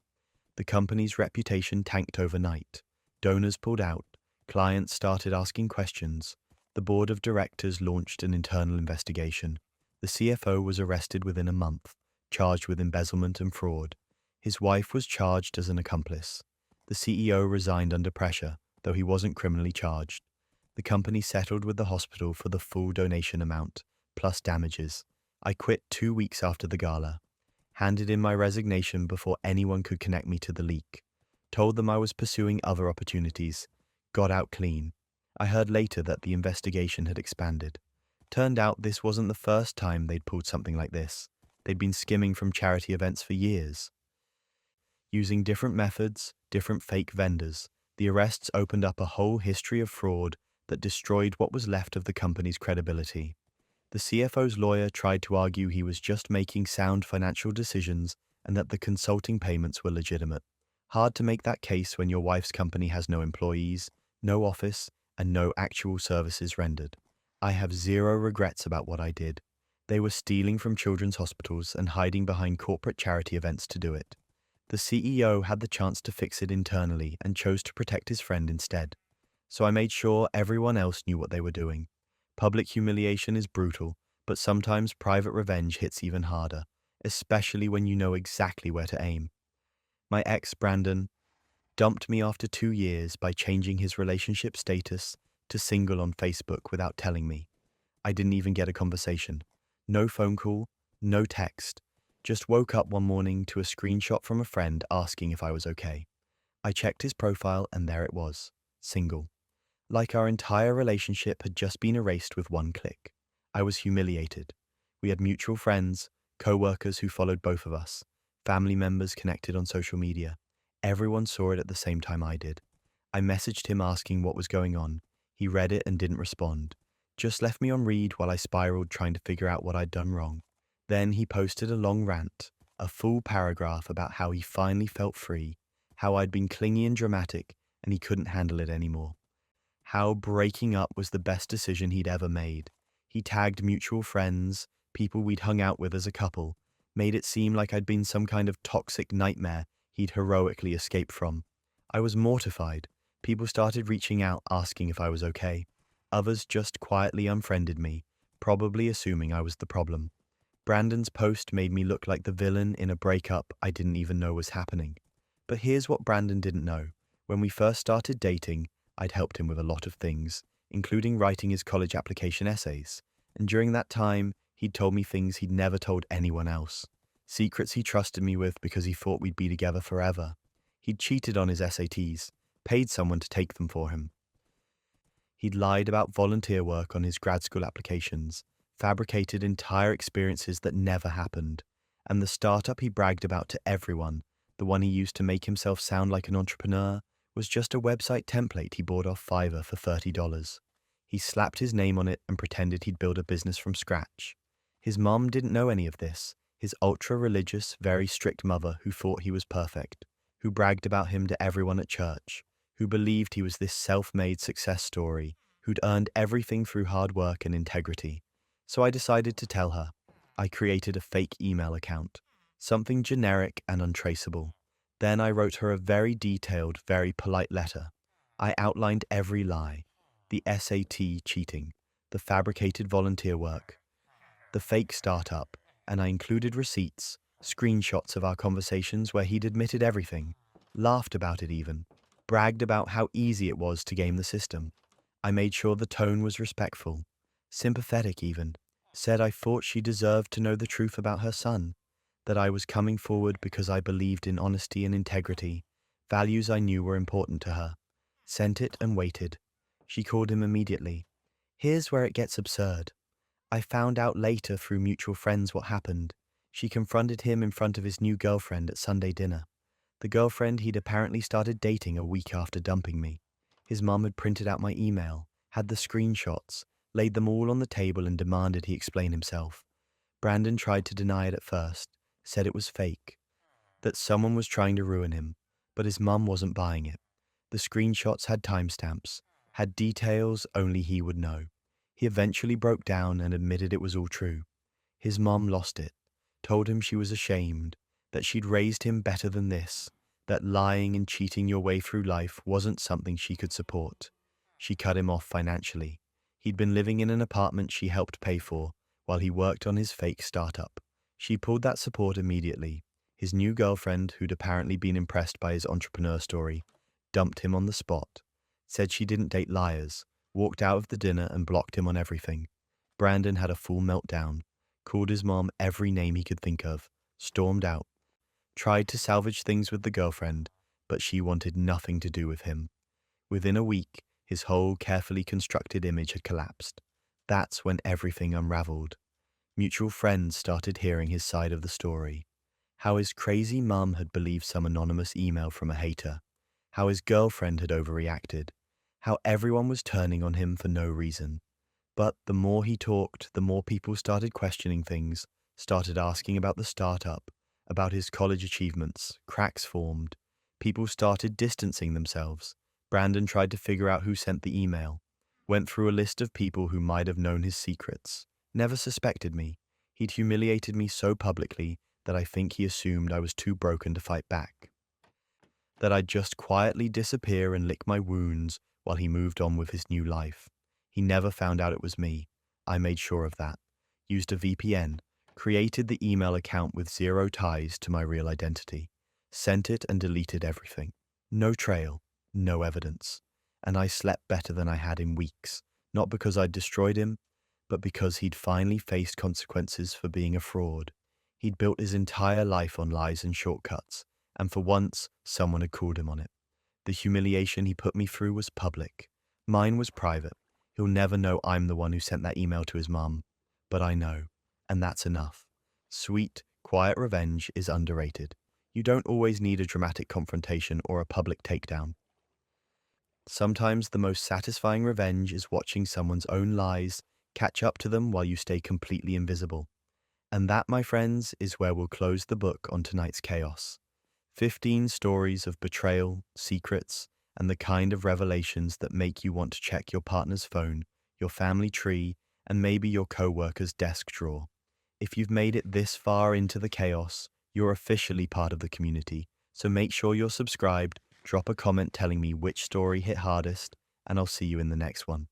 The company's reputation tanked overnight. Donors pulled out, clients started asking questions. The board of directors launched an internal investigation. The CFO was arrested within a month, charged with embezzlement and fraud. His wife was charged as an accomplice. The CEO resigned under pressure, though he wasn't criminally charged. The company settled with the hospital for the full donation amount, plus damages. I quit 2 weeks after the gala. Handed in my resignation before anyone could connect me to the leak. Told them I was pursuing other opportunities. Got out clean. I heard later that the investigation had expanded. Turned out this wasn't the first time they'd pulled something like this. They'd been skimming from charity events for years. Using different methods, different fake vendors, the arrests opened up a whole history of fraud that destroyed what was left of the company's credibility. The CFO's lawyer tried to argue he was just making sound financial decisions and that the consulting payments were legitimate. Hard to make that case when your wife's company has no employees, no office, and no actual services rendered. I have zero regrets about what I did. They were stealing from children's hospitals and hiding behind corporate charity events to do it. The CEO had the chance to fix it internally and chose to protect his friend instead. So I made sure everyone else knew what they were doing. Public humiliation is brutal, but sometimes private revenge hits even harder, especially when you know exactly where to aim. My ex, Brandon, dumped me after 2 years by changing his relationship status to single on Facebook without telling me. I didn't even get a conversation. No phone call, no text. Just woke up one morning to a screenshot from a friend asking if I was okay. I checked his profile and there it was, single. Like our entire relationship had just been erased with one click. I was humiliated. We had mutual friends, co-workers who followed both of us, family members connected on social media. Everyone saw it at the same time I did. I messaged him asking what was going on. He read it and didn't respond. Just left me on read while I spiraled trying to figure out what I'd done wrong. Then he posted a long rant, a full paragraph about how he finally felt free, how I'd been clingy and dramatic and he couldn't handle it anymore. How breaking up was the best decision he'd ever made. He tagged mutual friends, people we'd hung out with as a couple, made it seem like I'd been some kind of toxic nightmare he'd heroically escaped from. I was mortified. People started reaching out asking if I was okay. Others just quietly unfriended me, probably assuming I was the problem. Brandon's post made me look like the villain in a breakup I didn't even know was happening. But here's what Brandon didn't know. When we first started dating, I'd helped him with a lot of things, including writing his college application essays. And during that time, he'd told me things he'd never told anyone else. Secrets he trusted me with because he thought we'd be together forever. He'd cheated on his SATs, paid someone to take them for him. He'd lied about volunteer work on his grad school applications, fabricated entire experiences that never happened. And the startup he bragged about to everyone, the one he used to make himself sound like an entrepreneur, was just a website template he bought off Fiverr for $30. He slapped his name on it and pretended he'd build a business from scratch. His mom didn't know any of this, his ultra-religious, very strict mother who thought he was perfect, who bragged about him to everyone at church, who believed he was this self-made success story, who'd earned everything through hard work and integrity. So I decided to tell her. I created a fake email account, something generic and untraceable. Then I wrote her a very detailed, very polite letter. I outlined every lie, the SAT cheating, the fabricated volunteer work, the fake startup, and I included receipts, screenshots of our conversations where he'd admitted everything, laughed about it even, bragged about how easy it was to game the system. I made sure the tone was respectful, sympathetic even, said I thought she deserved to know the truth about her son, that I was coming forward because I believed in honesty and integrity, values I knew were important to her. Sent it and waited. She called him immediately. Here's where it gets absurd. I found out later through mutual friends what happened. She confronted him in front of his new girlfriend at Sunday dinner. The girlfriend he'd apparently started dating a week after dumping me. His mum had printed out my email, had the screenshots, laid them all on the table and demanded he explain himself. Brandon tried to deny it at first, said it was fake, that someone was trying to ruin him, but his mum wasn't buying it. The screenshots had timestamps, had details only he would know. He eventually broke down and admitted it was all true. His mom lost it, told him she was ashamed, that she'd raised him better than this, that lying and cheating your way through life wasn't something she could support. She cut him off financially. He'd been living in an apartment she helped pay for while he worked on his fake startup. She pulled that support immediately. His new girlfriend, who'd apparently been impressed by his entrepreneur story, dumped him on the spot, said she didn't date liars, walked out of the dinner and blocked him on everything. Brandon had a full meltdown, called his mom every name he could think of, stormed out, tried to salvage things with the girlfriend, but she wanted nothing to do with him. Within a week, his whole carefully constructed image had collapsed. That's when everything unraveled. Mutual friends started hearing his side of the story. How his crazy mum had believed some anonymous email from a hater. How his girlfriend had overreacted. How everyone was turning on him for no reason. But the more he talked, the more people started questioning things, started asking about the startup, about his college achievements. Cracks formed. People started distancing themselves. Brandon tried to figure out who sent the email. Went through a list of people who might have known his secrets. Never suspected me. He'd humiliated me so publicly that I think he assumed I was too broken to fight back. That I'd just quietly disappear and lick my wounds while he moved on with his new life. He never found out it was me. I made sure of that. Used a VPN, created the email account with zero ties to my real identity, sent it and deleted everything. No trail, no evidence. And I slept better than I had in weeks, not because I'd destroyed him, but because he'd finally faced consequences for being a fraud. He'd built his entire life on lies and shortcuts, and for once, someone had called him on it. The humiliation he put me through was public. Mine was private. He'll never know I'm the one who sent that email to his mum. But I know, and that's enough. Sweet, quiet revenge is underrated. You don't always need a dramatic confrontation or a public takedown. Sometimes the most satisfying revenge is watching someone's own lies catch up to them while you stay completely invisible. And that, my friends, is where we'll close the book on tonight's chaos. 15 stories of betrayal, secrets, and the kind of revelations that make you want to check your partner's phone, your family tree, and maybe your co-worker's desk drawer. If you've made it this far into the chaos, you're officially part of the community, so make sure you're subscribed, drop a comment telling me which story hit hardest, and I'll see you in the next one.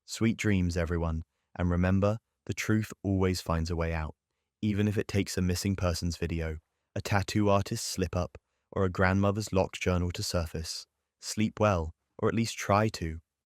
Sweet dreams, everyone, and remember, the truth always finds a way out, even if it takes a missing persons video, a tattoo artist's slip-up, or a grandmother's locked journal to surface. Sleep well, or at least try to,